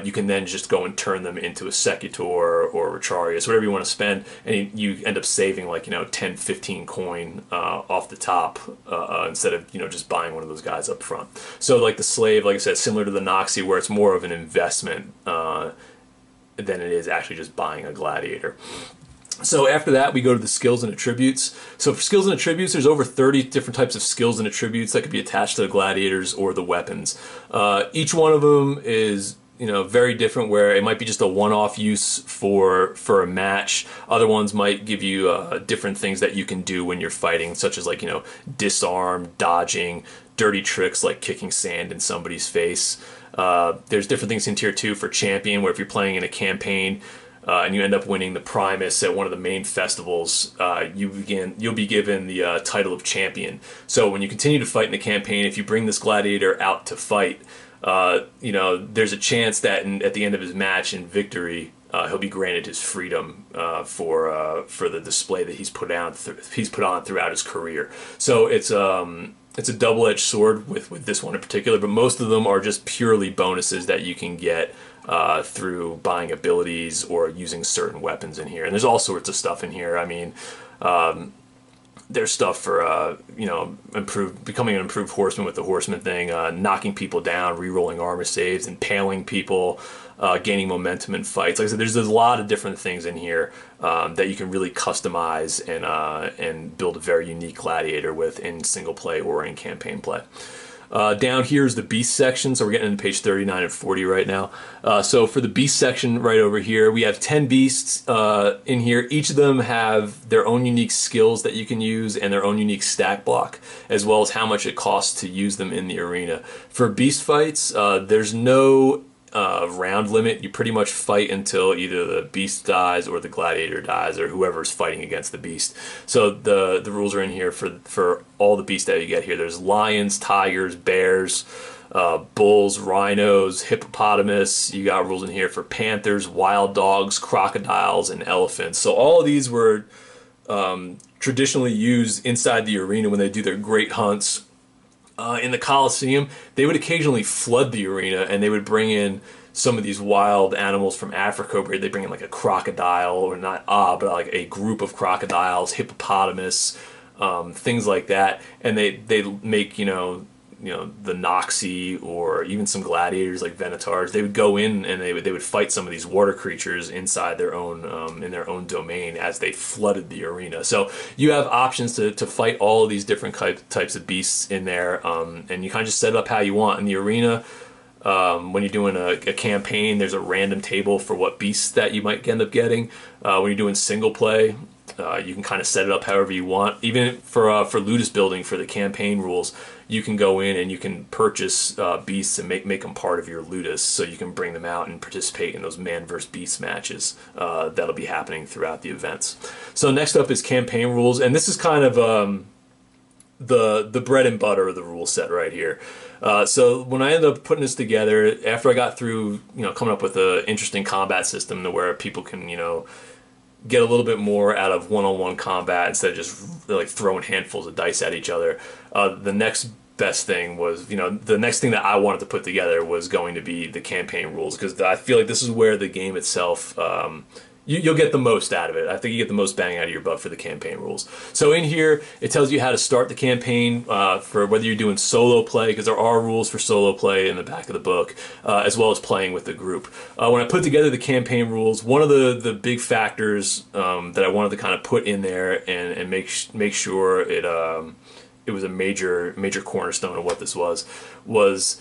You can then just go and turn them into a Secutor or Racharius, whatever you want to spend, and you end up saving like 10, 15 coin off the top instead of just buying one of those guys up front. So like the slave, like I said, similar to the Noxie, where it's more of an investment than it is actually just buying a gladiator. So after that, we go to the skills and attributes. So for skills and attributes, there's over 30 different types of skills and attributes that could be attached to the gladiators or the weapons. Each one of them is very different, where it might be just a one-off use for a match. Other ones might give you different things that you can do when you're fighting, such as like disarm, dodging, dirty tricks like kicking sand in somebody's face. There's different things in tier 2 for champion, where if you're playing in a campaign and you end up winning the Primus at one of the main festivals, you'll be given the title of champion. So when you continue to fight in the campaign, if you bring this gladiator out to fight, there's a chance that at the end of his match in victory, he'll be granted his freedom for the display that he's put on throughout his career. So it's a double-edged sword with this one in particular, but most of them are just purely bonuses that you can get through buying abilities or using certain weapons in here. And there's all sorts of stuff in here. I mean, there's stuff for becoming an improved horseman with the horseman thing, knocking people down, re-rolling armor saves, impaling people, gaining momentum in fights. Like I said, there's a lot of different things in here that you can really customize and build a very unique gladiator with in single play or in campaign play. Down here is the beast section, so we're getting into page 39 and 40 right now. So for the beast section right over here, we have 10 beasts in here. Each of them have their own unique skills that you can use and their own unique stat block, as well as how much it costs to use them in the arena. For beast fights, there's no round limit. You pretty much fight until either the beast dies or the gladiator dies, or whoever's fighting against the beast. So the rules are in here for all the beasts that you get here. There's lions, tigers, bears, bulls, rhinos, hippopotamus. You got rules in here for panthers, wild dogs, crocodiles, and elephants. So all of these were traditionally used inside the arena when they do their great hunts. In the Colosseum, they would occasionally flood the arena, and they would bring in some of these wild animals from Africa. Where they bring in like a crocodile, or not but like a group of crocodiles, hippopotamus, things like that, and they make the Noxie or even some gladiators like Venatars. They would go in and they would fight some of these water creatures inside their own in their own domain as they flooded the arena. So you have options to fight all of these different types of beasts in there, and you kind of just set it up how you want in the arena. When you're doing a campaign, there's a random table for what beasts that you might end up getting. When you're doing single play, you can kind of set it up however you want. Even for Ludus building, for the campaign rules, you can go in and you can purchase beasts and make them part of your Ludus, so you can bring them out and participate in those man versus beast matches that'll be happening throughout the events. So next up is campaign rules, and this is kind of the bread and butter of the rule set right here. So when I ended up putting this together, after I got through coming up with an interesting combat system to where people can get a little bit more out of one-on-one combat instead of just like throwing handfuls of dice at each other, the next best thing was, the next thing that I wanted to put together was going to be the campaign rules, because I feel like this is where the game itself, you'll get the most out of it. I think you get the most bang out of your buck for the campaign rules. So in here, it tells you how to start the campaign for whether you're doing solo play, because there are rules for solo play in the back of the book, as well as playing with the group. When I put together the campaign rules, one of the big factors that I wanted to kind of put in there and make sure it was a major cornerstone of what this was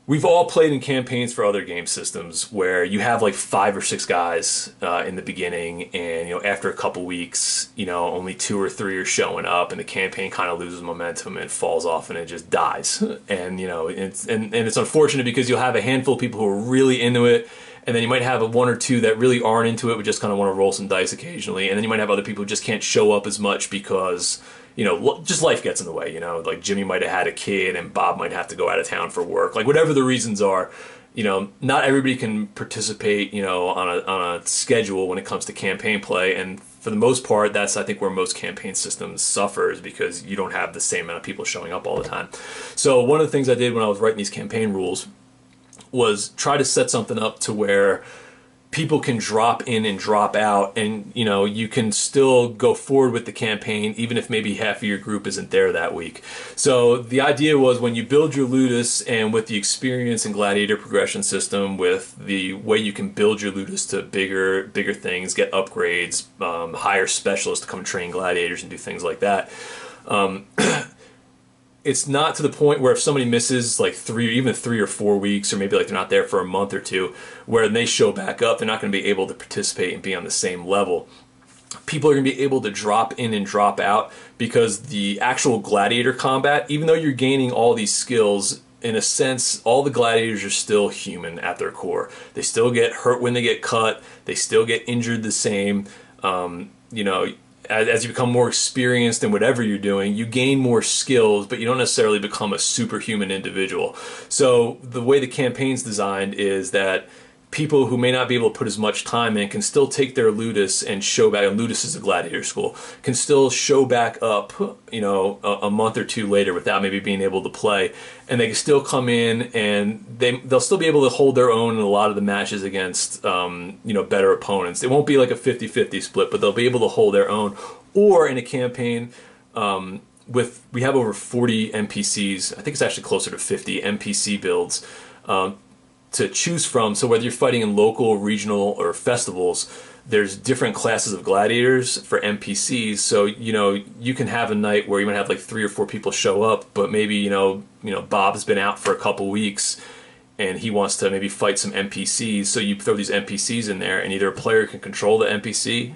we've all played in campaigns for other game systems where you have like 5 or 6 guys in the beginning, and after a couple weeks, only 2 or 3 are showing up, and the campaign kind of loses momentum and falls off, and it just dies. And it's unfortunate, because you'll have a handful of people who are really into it, and then you might have 1 or 2 that really aren't into it but just kind of want to roll some dice occasionally, and then you might have other people who just can't show up as much because just life gets in the way, like Jimmy might have had a kid and Bob might have to go out of town for work, like whatever the reasons are, you know, not everybody can participate, you know, on a schedule when it comes to campaign play, and for the most part, that's, I think, where most campaign systems suffers, because you don't have the same amount of people showing up all the time. So one of the things I did when I was writing these campaign rules was try to set something up to where people can drop in and drop out, and you know, you can still go forward with the campaign even if maybe half of your group isn't there that week. So the idea was, when you build your Ludus, and with the experience and Gladiator progression system, with the way you can build your Ludus to bigger things, get upgrades, hire specialists to come train gladiators and do things like that, it's not to the point where if somebody misses like 3 or 4 weeks, or maybe like they're not there for a month or two, where they show back up, they're not going to be able to participate and be on the same level. People are going to be able to drop in and drop out, because the actual gladiator combat, even though you're gaining all these skills, in a sense, all the gladiators are still human at their core. They still get hurt when they get cut. They still get injured the same. You know, as you become more experienced in whatever you're doing, you gain more skills, but you don't necessarily become a superhuman individual. So the way the campaign's designed is that people who may not be able to put as much time in can still take their Ludus and show back, and Ludus is a gladiator school, can still show back up, you know, a month or two later without maybe being able to play, and they can still come in, and they'll still be able to hold their own in a lot of the matches against, you know, better opponents. It won't be like a 50-50 split, but they'll be able to hold their own. Or in a campaign, we have over 40 NPCs, I think it's actually closer to 50 NPC builds, to choose from. So whether you're fighting in local, regional, or festivals, there's different classes of gladiators for NPCs. So, you know, you can have a night where you might have like 3 or 4 people show up, but maybe, you know, Bob's been out for a couple weeks and he wants to maybe fight some NPCs. So you throw these NPCs in there, and either a player can control the NPC,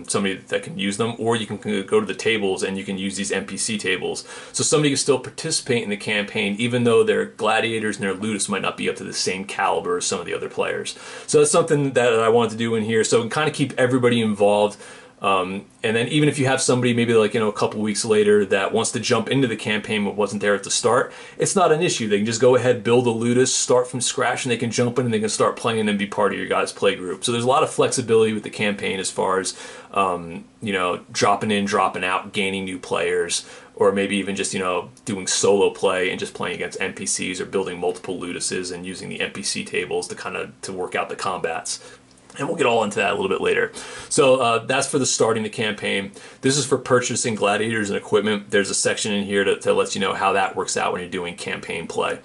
somebody that can use them, or you can go to the tables and you can use these NPC tables. So somebody can still participate in the campaign, even though their gladiators and their Ludus might not be up to the same caliber as some of the other players. So that's something that I wanted to do in here, so we can kind of keep everybody involved. And then even if you have somebody maybe like, you know, a couple weeks later that wants to jump into the campaign but wasn't there at the start, it's not an issue. They can just go ahead, build a Ludus, start from scratch, and they can jump in and they can start playing and be part of your guys' play group. So there's a lot of flexibility with the campaign as far as, you know, dropping in, dropping out, gaining new players, or maybe even just, you know, doing solo play and just playing against NPCs, or building multiple Luduses and using the NPC tables to work out the combats. And we'll get all into that a little bit later. So that's for the starting the campaign. This is for purchasing gladiators and equipment. There's a section in here to let you know how that works out when you're doing campaign play.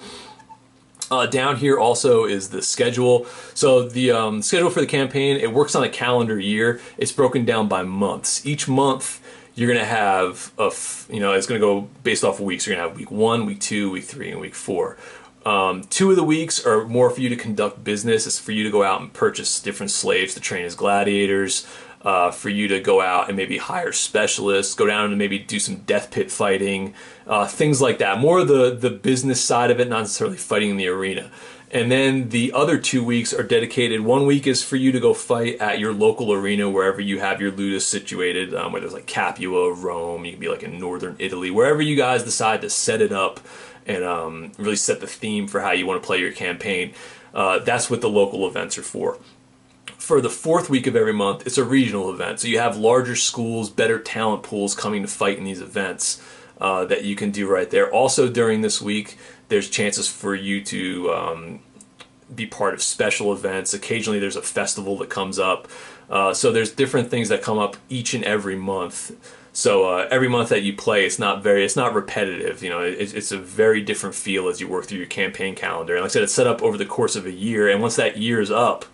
Down here also is the schedule. So the schedule for the campaign, it works on a calendar year. It's broken down by months. Each month you're going to have, you know, it's going to go based off of weeks. You're going to have week 1, week 2, week 3, and week 4. 2 of the weeks are more for you to conduct business. It's for you to go out and purchase different slaves to train as gladiators, for you to go out and maybe hire specialists, go down and maybe do some death pit fighting, things like that. More of the business side of it, not necessarily fighting in the arena. And then the other 2 weeks are dedicated. 1 week is for you to go fight at your local arena, wherever you have your Ludus situated, whether it's like Capua, Rome, you can be like in northern Italy, wherever you guys decide to set it up and really set the theme for how you want to play your campaign. That's what the local events are for. For the 4th week of every month, it's a regional event. So you have larger schools, better talent pools coming to fight in these events that you can do right there. Also during this week, there's chances for you to be part of special events. Occasionally there's a festival that comes up. So there's different things that come up each and every month. So every month that you play, it's not repetitive. You know, it's a very different feel as you work through your campaign calendar. And like I said, it's set up over the course of a year. And once that year is up,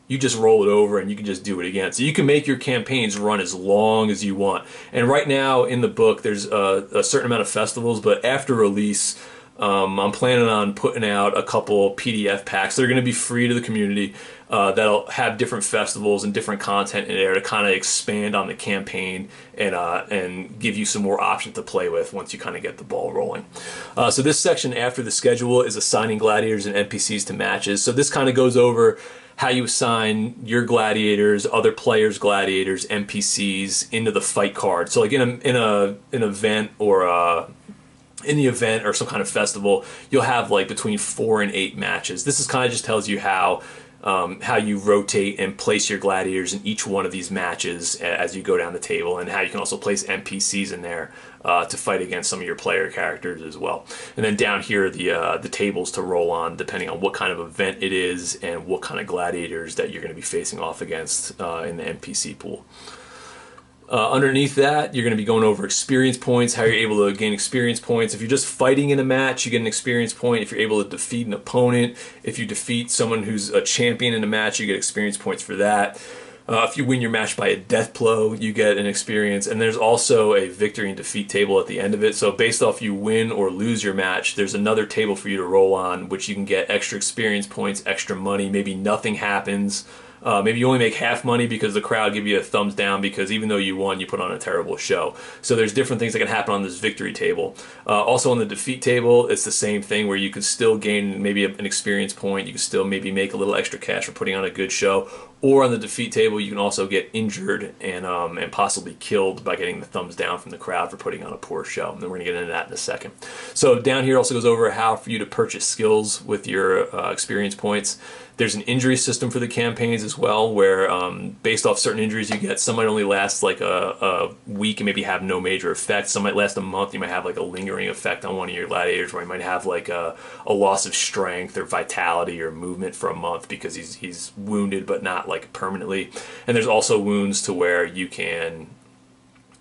you just roll it over and you can just do it again. So you can make your campaigns run as long as you want. And right now in the book, there's a certain amount of festivals, but after release, I'm planning on putting out a couple PDF packs that are going to be free to the community, that'll have different festivals and different content in there to kind of expand on the campaign and give you some more options to play with once you kind of get the ball rolling. So this section after the schedule is assigning gladiators and NPCs to matches. So this kind of goes over how you assign your gladiators, other players' gladiators, NPCs into the fight card. So like in an event or in the event or some kind of festival, you'll have like between 4 and 8 matches. This is kind of just tells you how you rotate and place your gladiators in each one of these matches as you go down the table, and how you can also place NPCs in there to fight against some of your player characters as well. And then down here are the tables to roll on depending on what kind of event it is and what kind of gladiators that you're going to be facing off against in the NPC pool. Underneath that, you're going to be going over experience points, how you're able to gain experience points. If you're just fighting in a match, you get an experience point. If you're able to defeat an opponent, if you defeat someone who's a champion in a match, you get experience points for that. If you win your match by a death blow, you get an experience. And there's also a victory and defeat table at the end of it. So based off you win or lose your match, there's another table for you to roll on, which you can get extra experience points, extra money, maybe nothing happens. Maybe you only make half money because the crowd give you a thumbs down because even though you won, you put on a terrible show. So there's different things that can happen on this victory table. Also on the defeat table, it's the same thing where you can still gain maybe an experience point. You can still maybe make a little extra cash for putting on a good show. Or on the defeat table, you can also get injured and possibly killed by getting the thumbs down from the crowd for putting on a poor show. And then we're going to get into that in a second. So down here also goes over how for you to purchase skills with your experience points. There's an injury system for the campaigns as well, where based off certain injuries you get, some might only last like a week and maybe have no major effect. Some might last a month. You might have like a lingering effect on one of your gladiators, where you might have like a loss of strength or vitality or movement for a month because he's wounded but not like permanently. And there's also wounds to where you can,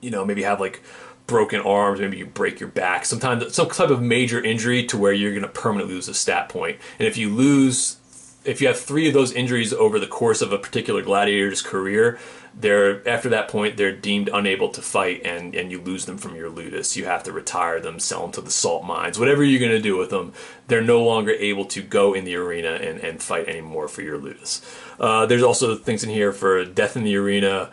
maybe have like broken arms, maybe you break your back. Sometimes some type of major injury to where you're going to permanently lose a stat point. And if you have 3 of those injuries over the course of a particular gladiator's career, after that point they're deemed unable to fight, and you lose them from your Ludus. You have to retire them, sell them to the salt mines, whatever you're going to do with them. They're no longer able to go in the arena and fight anymore for your Ludus. There's also things in here for death in the arena.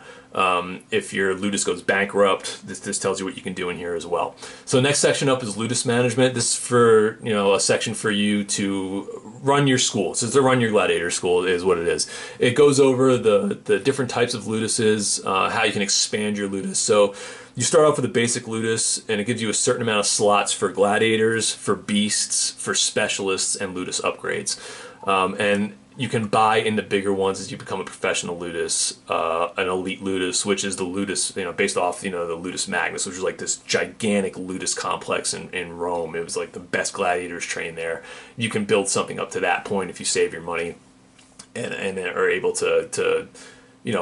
If your Ludus goes bankrupt, this tells you what you can do in here as well. So next section up is Ludus Management. This is for a section for you to run your school. So to run your gladiator school is what it is. It goes over the different types of Luduses, how you can expand your Ludus. So you start off with a basic Ludus, and it gives you a certain amount of slots for gladiators, for beasts, for specialists, and Ludus upgrades. And you can buy in the bigger ones as you become a professional Ludus, an elite Ludus, which is the Ludus, based off, the Ludus Magnus, which was like this gigantic Ludus complex in Rome. It was like the best gladiators trained there. You can build something up to that point if you save your money and are able to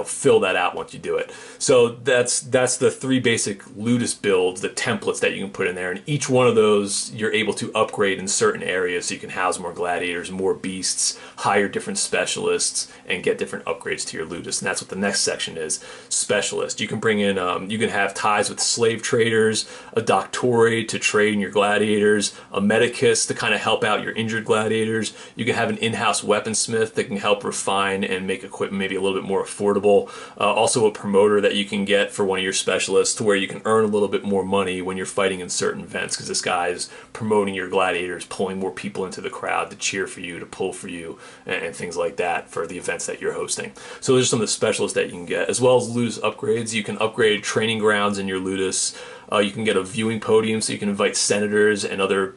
fill that out once you do it. So that's the 3 basic Ludus builds, the templates that you can put in there, and each one of those you're able to upgrade in certain areas so you can house more gladiators, more beasts, hire different specialists, and get different upgrades to your Ludus. And that's what the next section is, specialist. You can bring in, you can have ties with slave traders, a doctori to trade in your gladiators, a medicus to kind of help out your injured gladiators. You can have an in-house weaponsmith that can help refine and make equipment maybe a little bit more affordable. Also a promoter that you can get for one of your specialists to where you can earn a little bit more money when you're fighting in certain events, because this guy is promoting your gladiators, pulling more people into the crowd to cheer for you, to pull for you, and things like that for the events that you're hosting. So those are some of the specialists that you can get, as well as Ludus upgrades. You can upgrade training grounds in your Ludus. You can get a viewing podium, so you can invite senators and other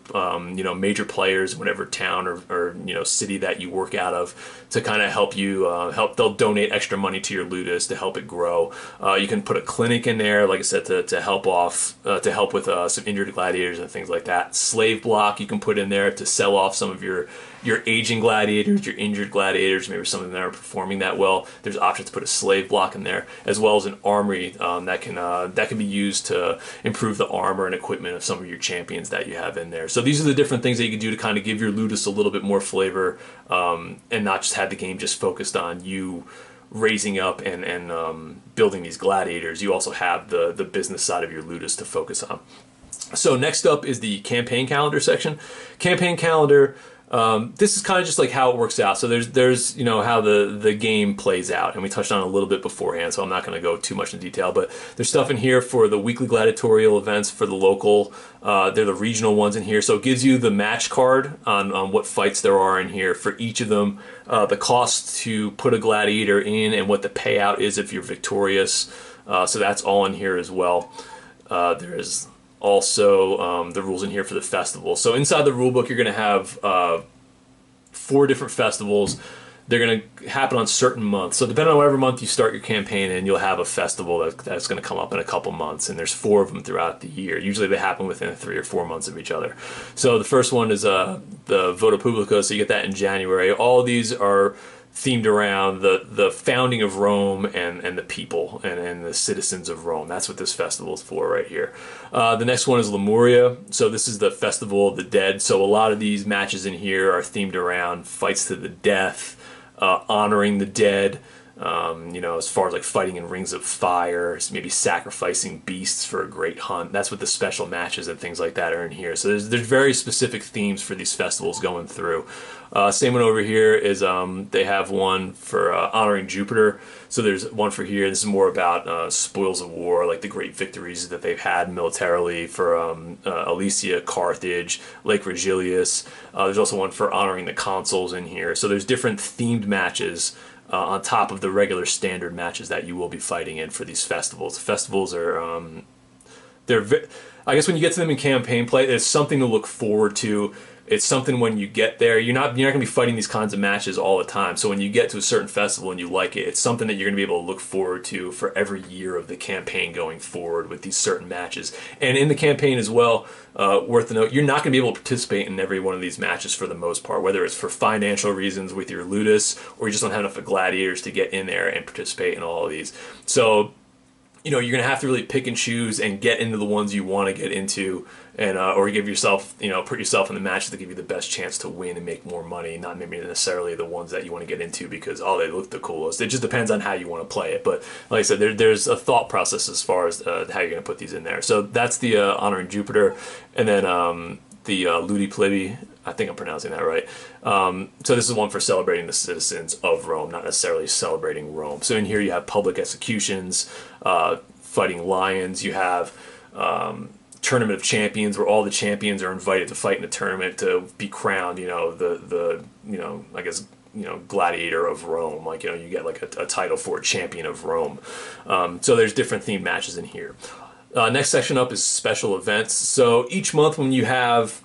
major players in whatever town or city that you work out of to kind of help you they'll donate extra money to your Ludus to help it grow. You can put a clinic in there, like I said, to help with some injured gladiators and things like that. Slave block you can put in there to sell off some of your aging gladiators, your injured gladiators, maybe some of them that are performing that well. There's options to put a slave block in there, as well as an armory that can be used to improve the armor and equipment of some of your champions that you have in there. So these are the different things that you can do to kind of give your Ludus a little bit more flavor, and not just have the game just focused on you raising up and building these gladiators. You also have the business side of your Ludus to focus on. So next up is the campaign calendar section. Campaign calendar. This is kind of just like how it works out. So there's how the game plays out, and we touched on it a little bit beforehand, so I'm not going to go too much in detail, but there's stuff in here for the weekly gladiatorial events for the local. They're the regional ones in here, so it gives you the match card on what fights there are in here for each of them, the cost to put a gladiator in, and what the payout is if you're victorious. So that's all in here as well. There's also the rules in here for the festival. So inside the rulebook, you're going to have 4 different festivals. They're going to happen on certain months. So depending on whatever month you start your campaign in, you'll have a festival that's going to come up in a couple months, and there's 4 of them throughout the year. Usually they happen within 3 or 4 months of each other. So the first one is the Voto Publico, so you get that in January. All of these are themed around the founding of Rome and the people and the citizens of Rome. That's what this festival is for right here. The next one is Lemuria. So this is the Festival of the Dead. So a lot of these matches in here are themed around fights to the death, honoring the dead, you know, as far as like fighting in rings of fire, maybe sacrificing beasts for a great hunt. That's what the special matches and things like that are in here. So there's very specific themes for these festivals going through. Same one over here is they have one for honoring Jupiter. So there's one for here. This is more about spoils of war, like the great victories that they've had militarily for Alesia, Carthage, Lake Regillius. There's also one for honoring the consuls in here. So there's different themed matches on top of the regular standard matches that you will be fighting in for these festivals. Festivals are, I guess when you get to them in campaign play, it's something to look forward to. It's something when you get there, you're not going to be fighting these kinds of matches all the time. So when you get to a certain festival and you like it, it's something that you're going to be able to look forward to for every year of the campaign going forward with these certain matches. And in the campaign as well, worth the note, you're not going to be able to participate in every one of these matches for the most part, whether it's for financial reasons with your Ludus, or you just don't have enough gladiators to get in there and participate in all of these. So, you know, you're going to have to really pick and choose and get into the ones you want to get into, and or give yourself, you know, put yourself in the matches that give you the best chance to win and make more money, not maybe necessarily the ones that you want to get into because, oh, they look the coolest. It just depends on how you want to play it. But like I said, there's a thought process as far as how you're going to put these in there. So that's the honoring Jupiter, and then the Ludi Plebe. I think I'm pronouncing that right. So this is one for celebrating the citizens of Rome, not necessarily celebrating Rome. So in here you have public executions, fighting lions. You have Tournament of Champions, where all the champions are invited to fight in a tournament to be crowned, you know, the you know, I guess, you know, gladiator of Rome. Like, you know, you get like a title for a champion of Rome. So there's different themed matches in here. Next section up is special events. So each month when you have,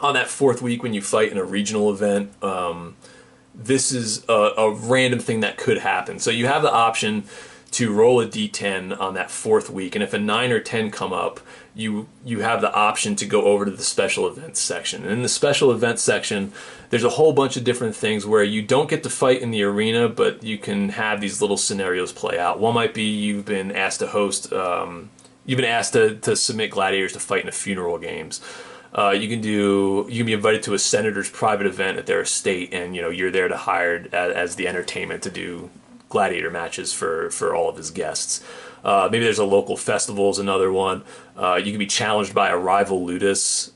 on that 4th week when you fight in a regional event, this is a random thing that could happen. So you have the option to roll a d10 on that 4th week, and if a 9 or 10 come up, you have the option to go over to the special events section. And in the special events section, there's a whole bunch of different things where you don't get to fight in the arena, but you can have these little scenarios play out. One might be you've been asked to host, you've been asked to submit gladiators to fight in a funeral games. You can be invited to a senator's private event at their estate, and you know you're there to hired as the entertainment to do gladiator matches for all of his guests. Maybe there's a local festival is another one. You can be challenged by a rival Ludus,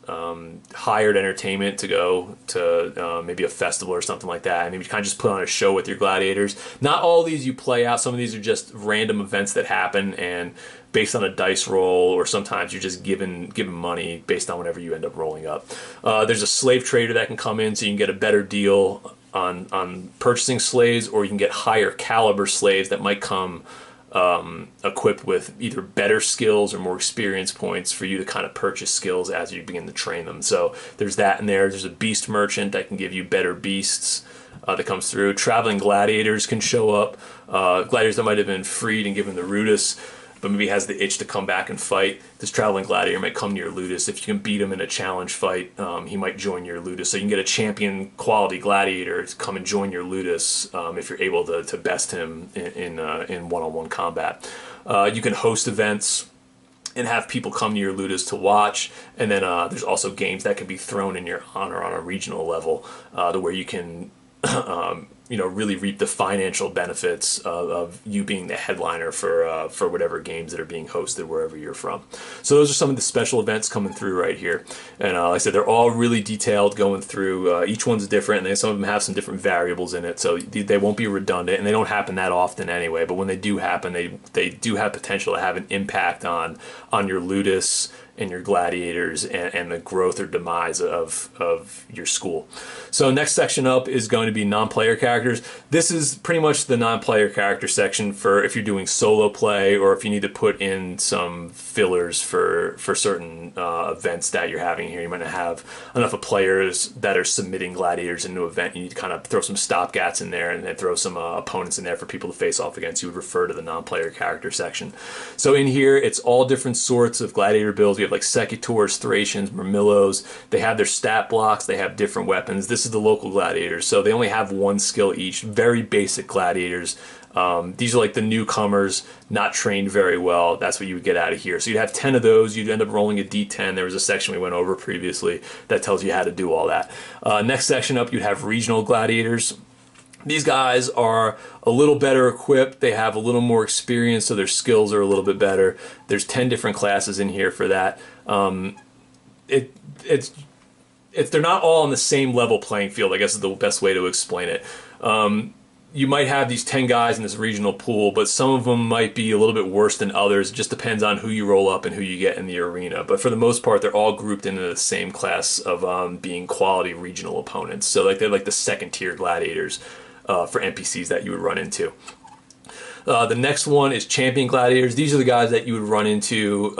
hired entertainment to go to maybe a festival or something like that. And maybe you kind of just put on a show with your gladiators. Not all of these you play out. Some of these are just random events that happen and based on a dice roll, or sometimes you're just given money based on whatever you end up rolling up. There's a slave trader that can come in so you can get a better deal on purchasing slaves, or you can get higher caliber slaves that might come equipped with either better skills or more experience points for you to kind of purchase skills as you begin to train them. So there's that in there. There's a beast merchant that can give you better beasts that comes through. Traveling gladiators can show up. Gladiators that might have been freed and given the Rudus, but maybe has the itch to come back and fight. This traveling gladiator might come to your Ludus. If you can beat him in a challenge fight, he might join your Ludus. So you can get a champion quality gladiator to come and join your Ludus if you're able to best him in one-on-one combat. You can host events and have people come to your Ludus to watch. And then there's also games that can be thrown in your honor on a regional level to where you can you know, really reap the financial benefits of you being the headliner for whatever games that are being hosted wherever you're from. So those are some of the special events coming through right here. And like I said, they're all really detailed going through. Each one's different, and some of them have some different variables in it, so they won't be redundant, and they don't happen that often anyway. But when they do happen, they do have potential to have an impact on your Ludus and your gladiators and the growth or demise of your school. So next section up is going to be non-player characters. This is pretty much the non-player character section for if you're doing solo play or if you need to put in some fillers for certain events that you're having here. You might not have enough of players that are submitting gladiators into an event. You need to kind of throw some stopgaps in there and then throw some opponents in there for people to face off against. You would refer to the non-player character section. So in here, it's all different sorts of gladiator builds. We have like Sagittarius, Thracians, Murmillos. They have their stat blocks. They have different weapons. This is the local gladiators. So they only have one skill each. Very basic gladiators. These are like the newcomers, not trained very well. That's what you would get out of here. So you'd have 10 of those. You'd end up rolling a d10. There was a section we went over previously that tells you how to do all that. Next section up, you'd have regional gladiators. These guys are a little better equipped. They have a little more experience, so their skills are a little bit better. There's 10 different classes in here for that. They're not all on the same level playing field, I guess is the best way to explain it. You might have these 10 guys in this regional pool, but some of them might be a little bit worse than others. It just depends on who you roll up and who you get in the arena. But for the most part, they're all grouped into the same class of being quality regional opponents. So like they're like the second tier gladiators for NPCs that you would run into. The next one is champion gladiators. These are the guys that you would run into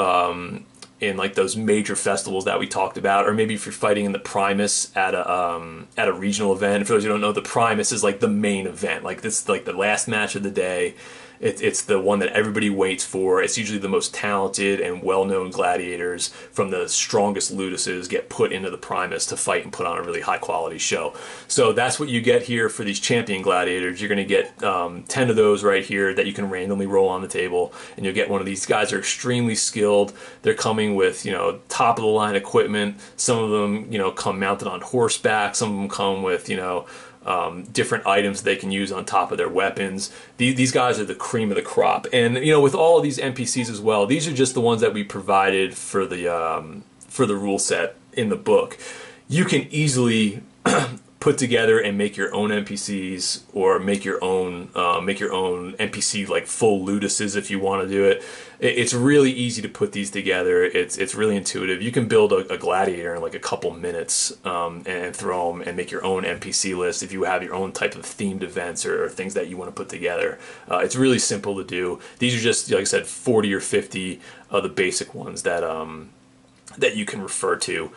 in like those major festivals that we talked about, or maybe if you're fighting in the Primus at a regional event. For those who don't know, the Primus is like the main event. Like this, like the last match of the day. It's the one that everybody waits for. It's usually the most talented and well-known gladiators from the strongest Luduses get put into the Primus to fight and put on a really high-quality show. So that's what you get here for these champion gladiators. You're going to get 10 of those right here that you can randomly roll on the table, and you'll get one of these guys are extremely skilled. They're coming with, you know, top-of-the-line equipment. Some of them, you know, come mounted on horseback. Some of them come with, you know, different items they can use on top of their weapons. These guys are the cream of the crop. And, you know, with all of these NPCs as well, these are just the ones that we provided for the rule set in the book. You can easily put together and make your own NPCs, or make your own NPC like full Luduses if you want to do it. It's really easy to put these together. It's really intuitive. You can build a gladiator in like a couple minutes and throw them and make your own NPC list if you have your own type of themed events or things that you want to put together. It's really simple to do. These are just, like I said, 40 or 50 of the basic ones that that you can refer to,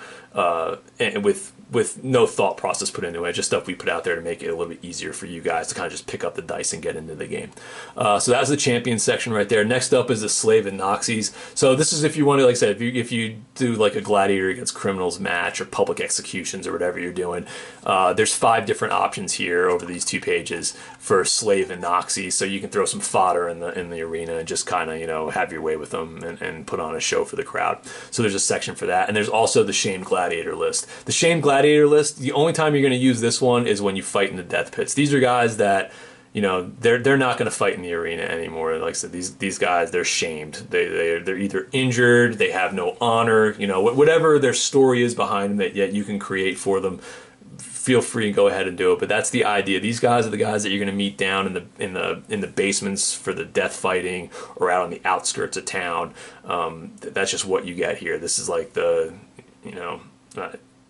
and with no thought process put into it, just stuff we put out there to make it a little bit easier for you guys to kind of just pick up the dice and get into the game. So that's the champion section right there. Next up is the slave and Noxies. So this is if you want to, like I said, if you do like a gladiator against criminals match or public executions or whatever you're doing, there's 5 different options here over these 2 pages for slave and Noxies. So you can throw some fodder in the arena and just kind of, you know, have your way with them and put on a show for the crowd. So there's a section for that. And there's also the shamed gladiator list. The shamed gladiator list, the only time you're going to use this one is when you fight in the death pits. These are guys that, you know, they're not going to fight in the arena anymore. Like I said, these guys, they're shamed. They're either injured, they have no honor, you know, whatever their story is behind them that yet you can create for them. Feel free and go ahead and do it. But that's the idea. These guys are the guys that you're going to meet down in the basements for the death fighting, or out on the outskirts of town. That's just what you get here. This is like the, you know,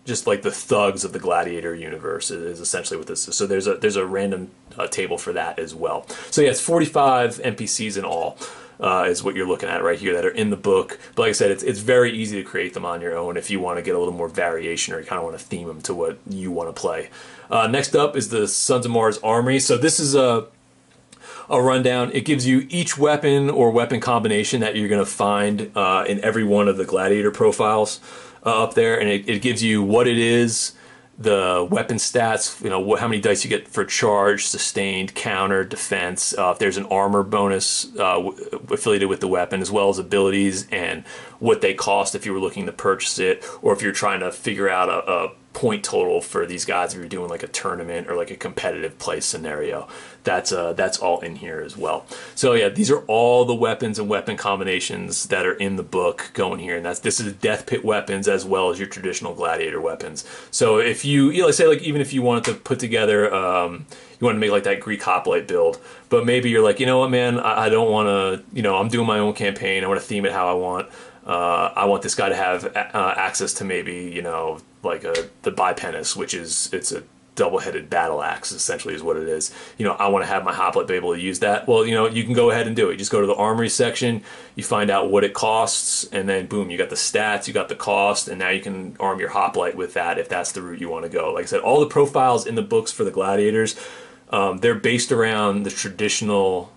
just like the thugs of the Gladiator universe is essentially what this is. So there's a random table for that as well. So yeah, it's 45 NPCs in all. Is what you're looking at right here that are in the book. But like I said, it's very easy to create them on your own if you want to get a little more variation, or you kind of want to theme them to what you want to play. Next up is the Sons of Mars Armory. So this is a rundown. It gives you each weapon or weapon combination that you're going to find in every one of the Gladiator profiles up there, and it gives you what it is, the weapon stats, you know, how many dice you get for charge, sustained, counter, defense, if there's an armor bonus affiliated with the weapon, as well as abilities and what they cost if you were looking to purchase it, or if you're trying to figure out a point total for these guys if you're doing like a tournament or like a competitive play scenario. That's all in here as well. So yeah, these are all the weapons and weapon combinations that are in the book going here, and this is death pit weapons as well as your traditional gladiator weapons. So if you know, say like even if you wanted to put together you want to make like that Greek hoplite build, but maybe you're like, you know what, man, I don't want to, you know, I'm doing my own campaign, I want to theme it how I want. I want this guy to have access to maybe, you know, like the bipenis, which is, it's a double-headed battle axe, essentially is what it is. You know, I want to have my hoplite be able to use that. Well, you know, you can go ahead and do it. You just go to the Armory section, you find out what it costs, and then boom, you got the stats, you got the cost, and now you can arm your hoplite with that if that's the route you want to go. Like I said, all the profiles in the books for the Gladiators, they're based around the traditional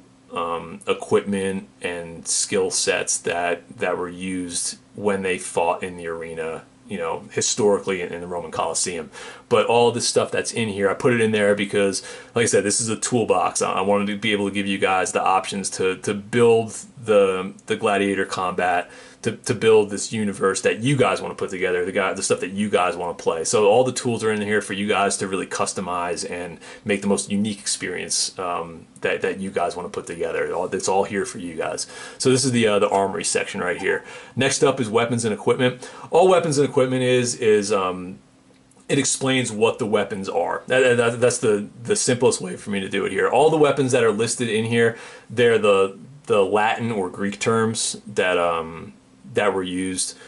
equipment and skill sets that were used when they fought in the arena, you know, historically in the Roman Colosseum. But all this stuff that's in here, I put it in there because, like I said, this is a toolbox. I wanted to be able to give you guys the options to build the gladiator combat, to build this universe that you guys want to put together, the stuff that you guys want to play. So all the tools are in here for you guys to really customize and make the most unique experience that you guys want to put together. It's all here for you guys. So this is the Armory section right here. Next up is weapons and equipment. All weapons and equipment is it explains what the weapons are. That's the simplest way for me to do it here. All the weapons that are listed in here, they're the Latin or Greek terms that were used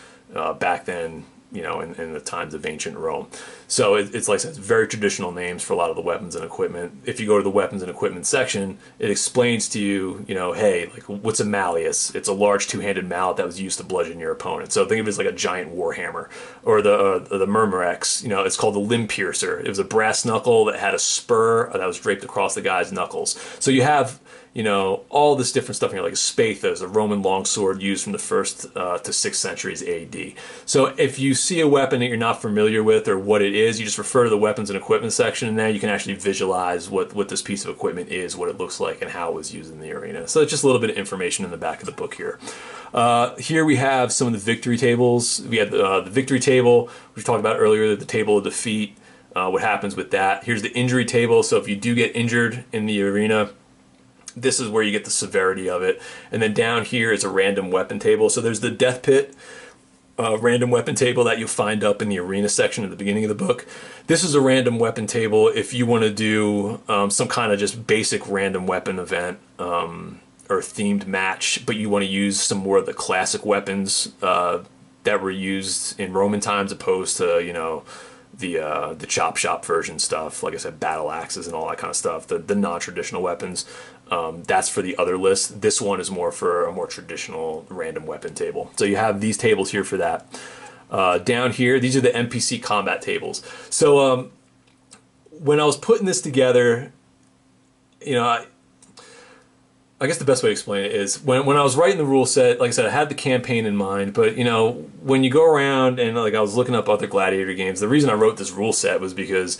back then, you know, in the times of ancient Rome. So it's like I said, it's very traditional names for a lot of the weapons and equipment. If you go to the weapons and equipment section, it explains to you, you know, hey, like, what's a malleus? It's a large two-handed mallet that was used to bludgeon your opponent. So think of it as like a giant warhammer. Or the Murmurex, you know, it's called the limb piercer. It was a brass knuckle that had a spur that was draped across the guy's knuckles. So you have, you know, all this different stuff in here, like a spathos, a Roman longsword used from the 1st to 6th centuries AD. So if you see a weapon that you're not familiar with or what it is, you just refer to the weapons and equipment section, and now you can actually visualize what this piece of equipment is, what it looks like, and how it was used in the arena. So it's just a little bit of information in the back of the book here. Here we have some of the victory tables. We had the victory table, which we talked about earlier, the table of defeat, what happens with that. Here's the injury table. So if you do get injured in the arena, this is where you get the severity of it. And then down here is a random weapon table. So there's the death pit random weapon table that you'll find up in the arena section at the beginning of the book. This is a random weapon table if you want to do some kind of just basic random weapon event or themed match, but you want to use some more of the classic weapons that were used in Roman times opposed to, you know, the chop shop version stuff, like I said, battle axes and all that kind of stuff, the non-traditional weapons. That's for the other list. This one is more for a more traditional random weapon table. So you have these tables here for that. Down here, these are the Mpc Combat Tables. So when I was putting this together, you know, I guess the best way to explain it is when I was writing the rule set, like I said, I had the campaign in mind, but you know, when you go around and like I was looking up other Gladiator games, the reason I wrote this rule set was because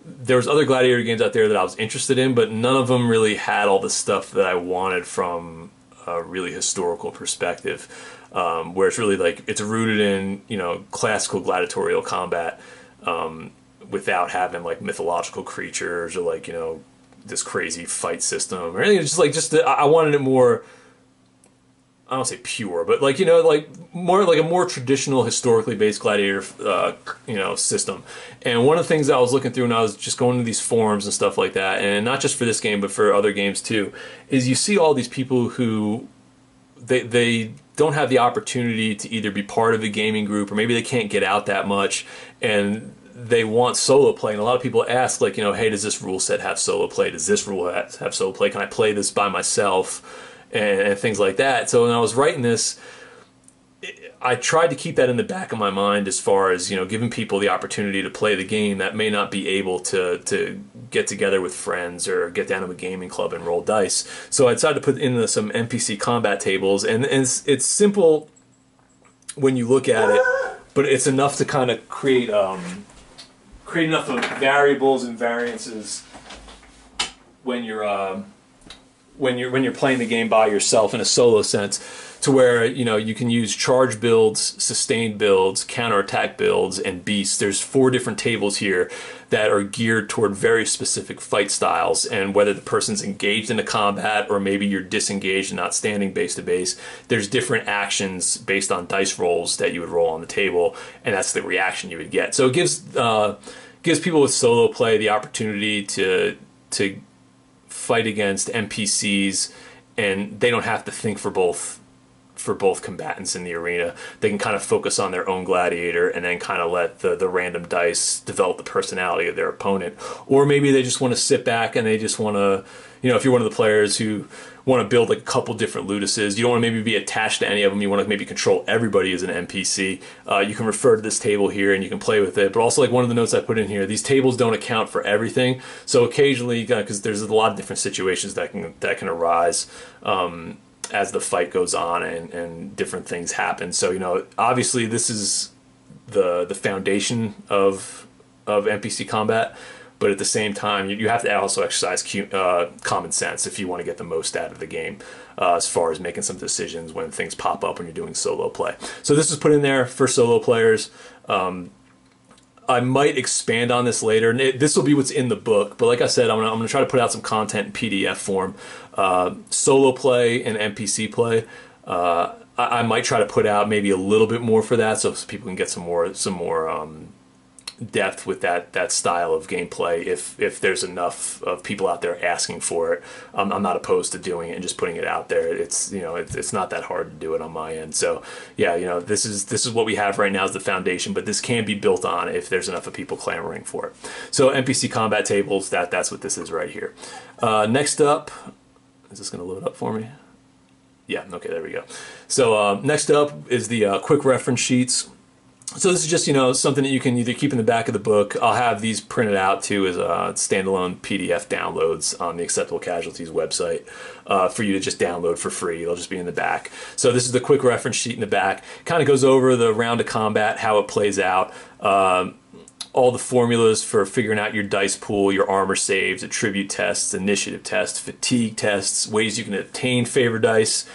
there was other Gladiator games out there that I was interested in, but none of them really had all the stuff that I wanted from a really historical perspective, where it's really like it's rooted in, you know, classical gladiatorial combat without having like mythological creatures or like, you know, this crazy fight system or anything. I wanted it more, I don't say pure, but like, you know, like more like a more traditional historically based gladiator you know, system. And one of the things that I was looking through when I was just going to these forums and stuff like that, and not just for this game but for other games too, is you see all these people who they don't have the opportunity to either be part of a gaming group or maybe they can't get out that much and they want solo play. And a lot of people ask, like, you know, hey, does this rule set have solo play? Does this rule have solo play? Can I play this by myself? And things like that. So when I was writing this, I tried to keep that in the back of my mind as far as, you know, giving people the opportunity to play the game that may not be able to get together with friends or get down to a gaming club and roll dice. So I decided to put in some Mpc Combat Tables, and it's simple when you look at it, but it's enough to kind of create enough of variables and variances when you're playing the game by yourself in a solo sense, to where, you know, you can use charge builds, sustained builds, counterattack builds, and beasts. There's 4 different tables here that are geared toward very specific fight styles, and whether the person's engaged in a combat or maybe you're disengaged and not standing base to base, there's different actions based on dice rolls that you would roll on the table, and that's the reaction you would get. So it gives people with solo play the opportunity to fight against NPCs, and they don't have to think for both for both combatants in the arena. They can kind of focus on their own gladiator and then kind of let the random dice develop the personality of their opponent. Or maybe they just want to sit back and they just want to, you know, if you're one of the players who want to build like a couple different Luduses, you don't want to maybe be attached to any of them, you want to maybe control everybody as an NPC, you can refer to this table here and you can play with it. But also, like one of the notes I put in here, these tables don't account for everything, so occasionally, because there's a lot of different situations that can arise as the fight goes on and different things happen. So, you know, obviously this is the foundation of NPC combat, but at the same time, you have to also exercise common sense if you want to get the most out of the game, as far as making some decisions when things pop up when you're doing solo play. So this is put in there for solo players. I might expand on this later. This will be what's in the book, but like I said, I'm gonna try to put out some content in PDF form. Solo play and NPC play. I might try to put out maybe a little bit more for that, so people can get some more depth with that style of gameplay if there's enough of people out there asking for it. I'm not opposed to doing it and just putting it out there. It's, you know, it's not that hard to do it on my end. So yeah, you know, this is what we have right now as the foundation, but this can be built on if there's enough of people clamoring for it. So Mpc Combat Tables, that's what this is right here. Next up, is this going to load up for me? Yeah, okay, there we go. So next up is the quick reference sheets. So this is just, you know, something that you can either keep in the back of the book. I'll have these printed out too as standalone PDF downloads on the Acceptable Casualties website for you to just download for free. It'll just be in the back. So this is the quick reference sheet in the back. Kind of goes over the round of combat, how it plays out, all the formulas for figuring out your dice pool, your armor saves, attribute tests, initiative tests, fatigue tests, ways you can obtain favor dice,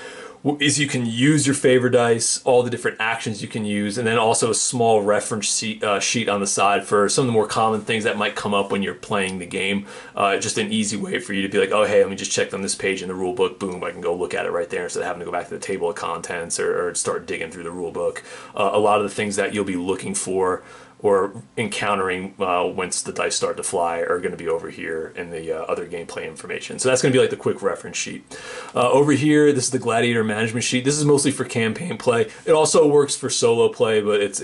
is you can use your favor dice, all the different actions you can use, and then also a small reference sheet on the side for some of the more common things that might come up when you're playing the game. Just an easy way for you to be like, oh hey, let me just check on this page in the rule book, boom, I can go look at it right there instead of having to go back to the table of contents or start digging through the rule book. A lot of the things that you'll be looking for or encountering once the dice start to fly are going to be over here in the other gameplay information. So that's going to be like the quick reference sheet. Over here, this is the Gladiator management sheet. This is mostly for campaign play. It also works for solo play, but it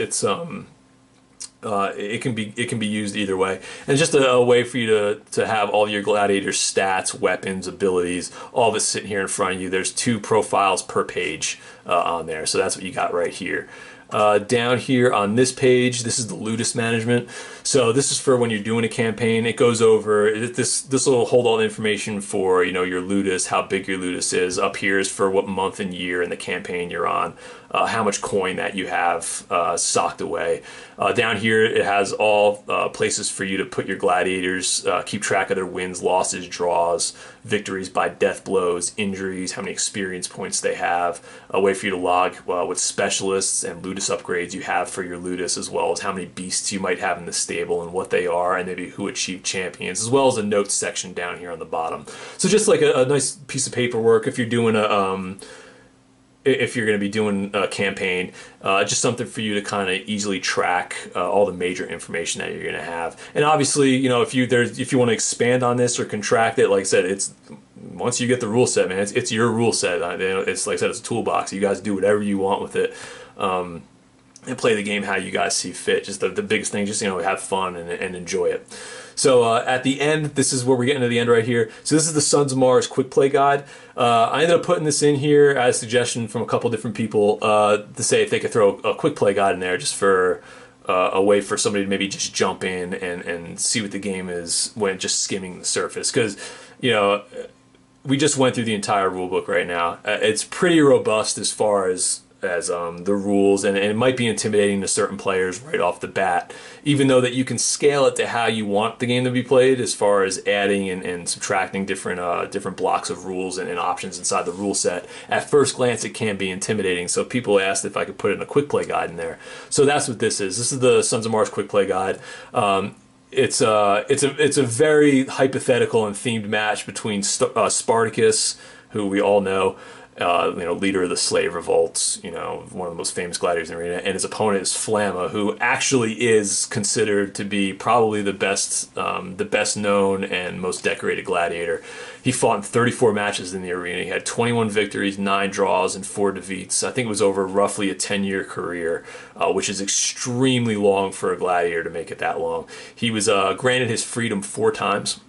can be used either way. And it's just a way for you to have all your gladiator stats, weapons, abilities, all of it sitting here in front of you. There's 2 profiles per page on there, so that's what you got right here. Down here on this page, this is the Ludus Management. So this is for when you're doing a campaign. It goes over, this will hold all the information for, you know, your Ludus, how big your Ludus is. Up here is for what month and year in the campaign you're on, how much coin that you have socked away. Down here it has all places for you to put your gladiators, keep track of their wins, losses, draws, victories by death blows, injuries, how many experience points they have, a way for you to log what specialists and Ludus upgrades you have for your Ludus, as well as how many beasts you might have in the stable and what they are, and maybe who achieved champions, as well as a notes section down here on the bottom. So just like a nice piece of paperwork if you're doing if you're going to be doing a campaign, just something for you to kind of easily track all the major information that you're going to have. And obviously, you know, if you want to expand on this or contract it, like I said, it's once you get the rule set, man, it's your rule set. It's like I said, it's a toolbox. You guys do whatever you want with it, and play the game how you guys see fit. Just the biggest thing, just, you know, have fun and enjoy it. So at the end, this is where we're getting to the end right here. So this is the Sons of Mars quick play guide. I ended up putting this in here as a suggestion from a couple different people to say if they could throw a quick play guide in there just for a way for somebody to maybe just jump in and see what the game is when just skimming the surface. Because, you know, we just went through the entire rule book right now. It's pretty robust as far as the rules, and it might be intimidating to certain players right off the bat, even though that you can scale it to how you want the game to be played as far as adding and subtracting different blocks of rules and options inside the rule set. At first glance it can be intimidating, so people asked if I could put in a quick play guide in there. So that's what this is. This is the Sons of Mars quick play guide. It's a very hypothetical and themed match between Spartacus, who we all know, leader of the slave revolts, one of the most famous gladiators in the arena, and his opponent is Flamma, who actually is considered to be probably the best known and most decorated gladiator. He fought in 34 matches in the arena. He had 21 victories, 9 draws, and 4 defeats. I think it was over roughly a 10-year career, which is extremely long for a gladiator to make it that long. He was granted his freedom 4 times,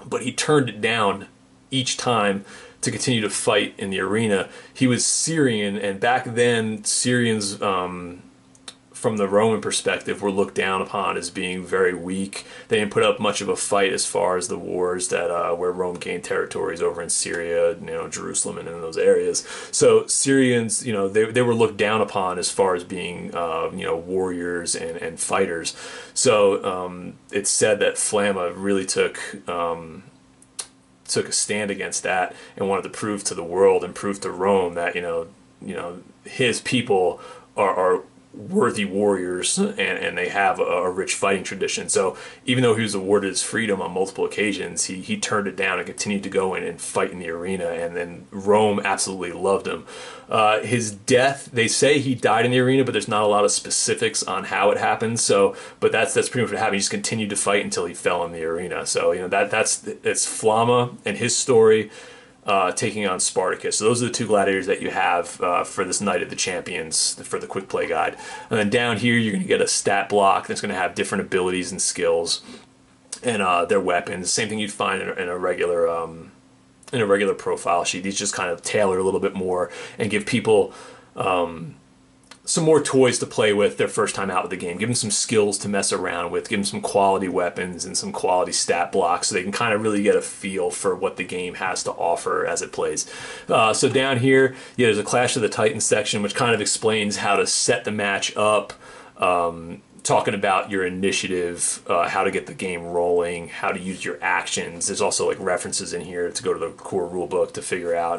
but he turned it down each time to continue to fight in the arena. He was Syrian, and back then Syrians, from the Roman perspective, were looked down upon as being very weak. They didn't put up much of a fight as far as the wars that where Rome gained territories over in Syria, Jerusalem and in those areas. So Syrians, they were looked down upon as far as being warriors and fighters. So it's said that Flamma really took a stand against that and wanted to prove to the world and prove to Rome that his people are worthy warriors and they have a rich fighting tradition. So even though he was awarded his freedom on multiple occasions, he turned it down and continued to go in and fight in the arena, and then Rome absolutely loved him. His death, they say he died in the arena, but there's not a lot of specifics on how it happened. So, but that's pretty much what happened. He just continued to fight until he fell in the arena. So it's Flamma and his story taking on Spartacus. So those are the 2 gladiators that you have for this Night of the Champions for the quick play guide. And then down here you're going to get a stat block that's going to have different abilities and skills and their weapons. Same thing you'd find in a regular profile sheet. These just kind of tailor a little bit more and give people some more toys to play with their first time out with the game. Give them some skills to mess around with. Give them some quality weapons and some quality stat blocks so they can kind of really get a feel for what the game has to offer as it plays. So down here, there's a Clash of the Titans section, which kind of explains how to set the match up, talking about your initiative, how to get the game rolling, how to use your actions. There's also like references in here to go to the core rulebook to figure out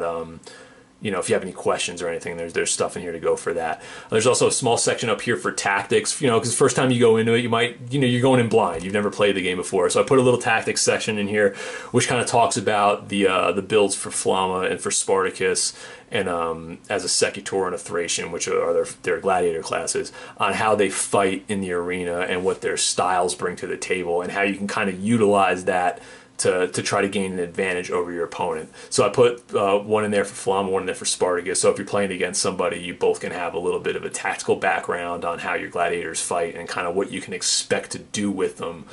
if you have any questions or anything, there's stuff in here to go for that. There's also a small section up here for tactics, because the first time you go into it, you're going in blind. You've never played the game before. So I put a little tactics section in here, which kind of talks about the builds for Flamma and for Spartacus, and as a Secutor and a Thracian, which are their gladiator classes, on how they fight in the arena and what their styles bring to the table, and how you can kind of utilize that to try to gain an advantage over your opponent. So I put one in there for Flamma, one in there for Spartacus. So if you're playing against somebody, you both can have a little bit of a tactical background on how your gladiators fight and kind of what you can expect to do with them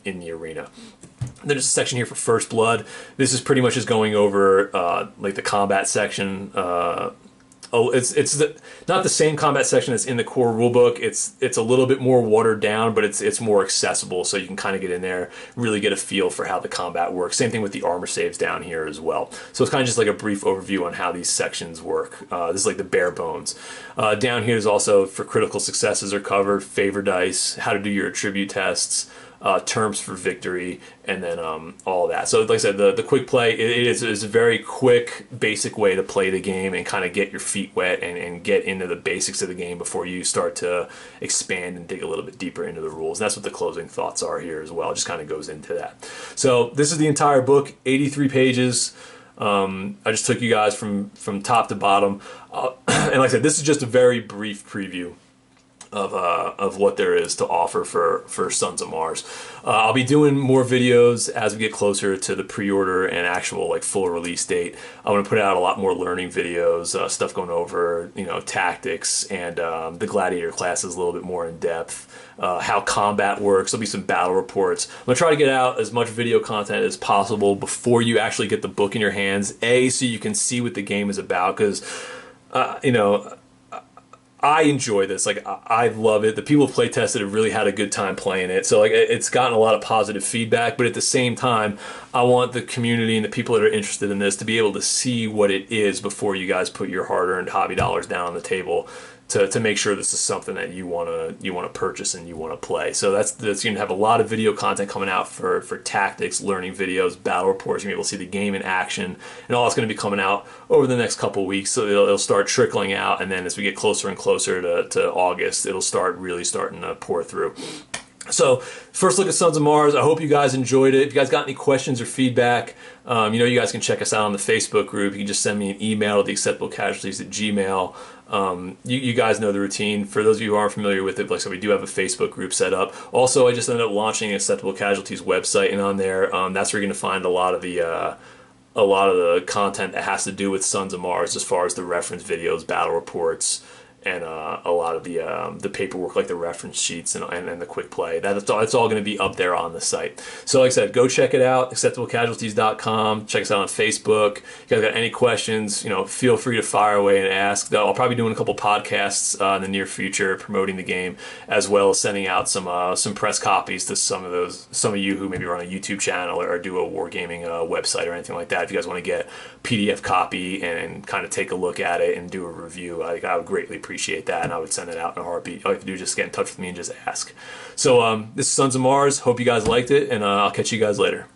in the arena. Then there's a section here for First Blood. This is pretty much just going over like the combat section. It's not the same combat section that's in the core rulebook. It's a little bit more watered down, but it's more accessible, so you can kind of get in there, really get a feel for how the combat works. Same thing with the armor saves down here as well. So it's kind of just like a brief overview on how these sections work. This is like the bare bones. Down here is also for critical successes are covered, Favour Dice, how to do your attribute tests, terms for victory, and then all that. So like I said, the quick play, it is a very quick, basic way to play the game and kind of get your feet wet and get into the basics of the game before you start to expand and dig a little bit deeper into the rules. And that's what the closing thoughts are here as well. It just kind of goes into that. So this is the entire book, 83 pages. I just took you guys from top to bottom. And like I said, this is just a very brief preview of what there is to offer for Sons of Mars. I'll be doing more videos as we get closer to the pre-order and actual like full release date. I'm going to put out a lot more learning videos, stuff going over tactics and the Gladiator classes a little bit more in depth, how combat works. There'll be some battle reports. I'm going to try to get out as much video content as possible before you actually get the book in your hands, so you can see what the game is about, because I enjoy this. Like, I love it. The people who play tested have really had a good time playing it. So like, it's gotten a lot of positive feedback, but at the same time, I want the community and the people that are interested in this to be able to see what it is before you guys put your hard-earned hobby dollars down on the table to make sure this is something that you want to purchase and you want to play. So that's going to have a lot of video content coming out for tactics, learning videos, battle reports. You're going to be able to see the game in action, and all that's going to be coming out over the next couple weeks. So it'll start trickling out, and then as we get closer and closer to August, it'll start really starting to pour through. So, first look at Sons of Mars. I hope you guys enjoyed it. If you guys got any questions or feedback, you guys can check us out on the Facebook group. You can just send me an email to theacceptablecasualties@gmail. You guys know the routine. For those of you who aren't familiar with it, like I said, we do have a Facebook group set up. Also, I just ended up launching an Acceptable Casualties website, and on there, that's where you're going to find a lot of the content that has to do with Sons of Mars, as far as the reference videos, battle reports, and a lot of the paperwork, like the reference sheets and the quick play. It's all going to be up there on the site. So like I said, go check it out, acceptablecasualties.com. Check us out on Facebook. If you guys got any questions, feel free to fire away and ask. I'll probably be doing a couple podcasts in the near future promoting the game, as well as sending out some press copies to some of you who maybe run a YouTube channel or do a wargaming website or anything like that. If you guys want to get PDF copy and kind of take a look at it and do a review, I would greatly appreciate that, and I would send it out in a heartbeat. All you have to do is just get in touch with me and just ask. So this is Sons of Mars. Hope you guys liked it, and I'll catch you guys later.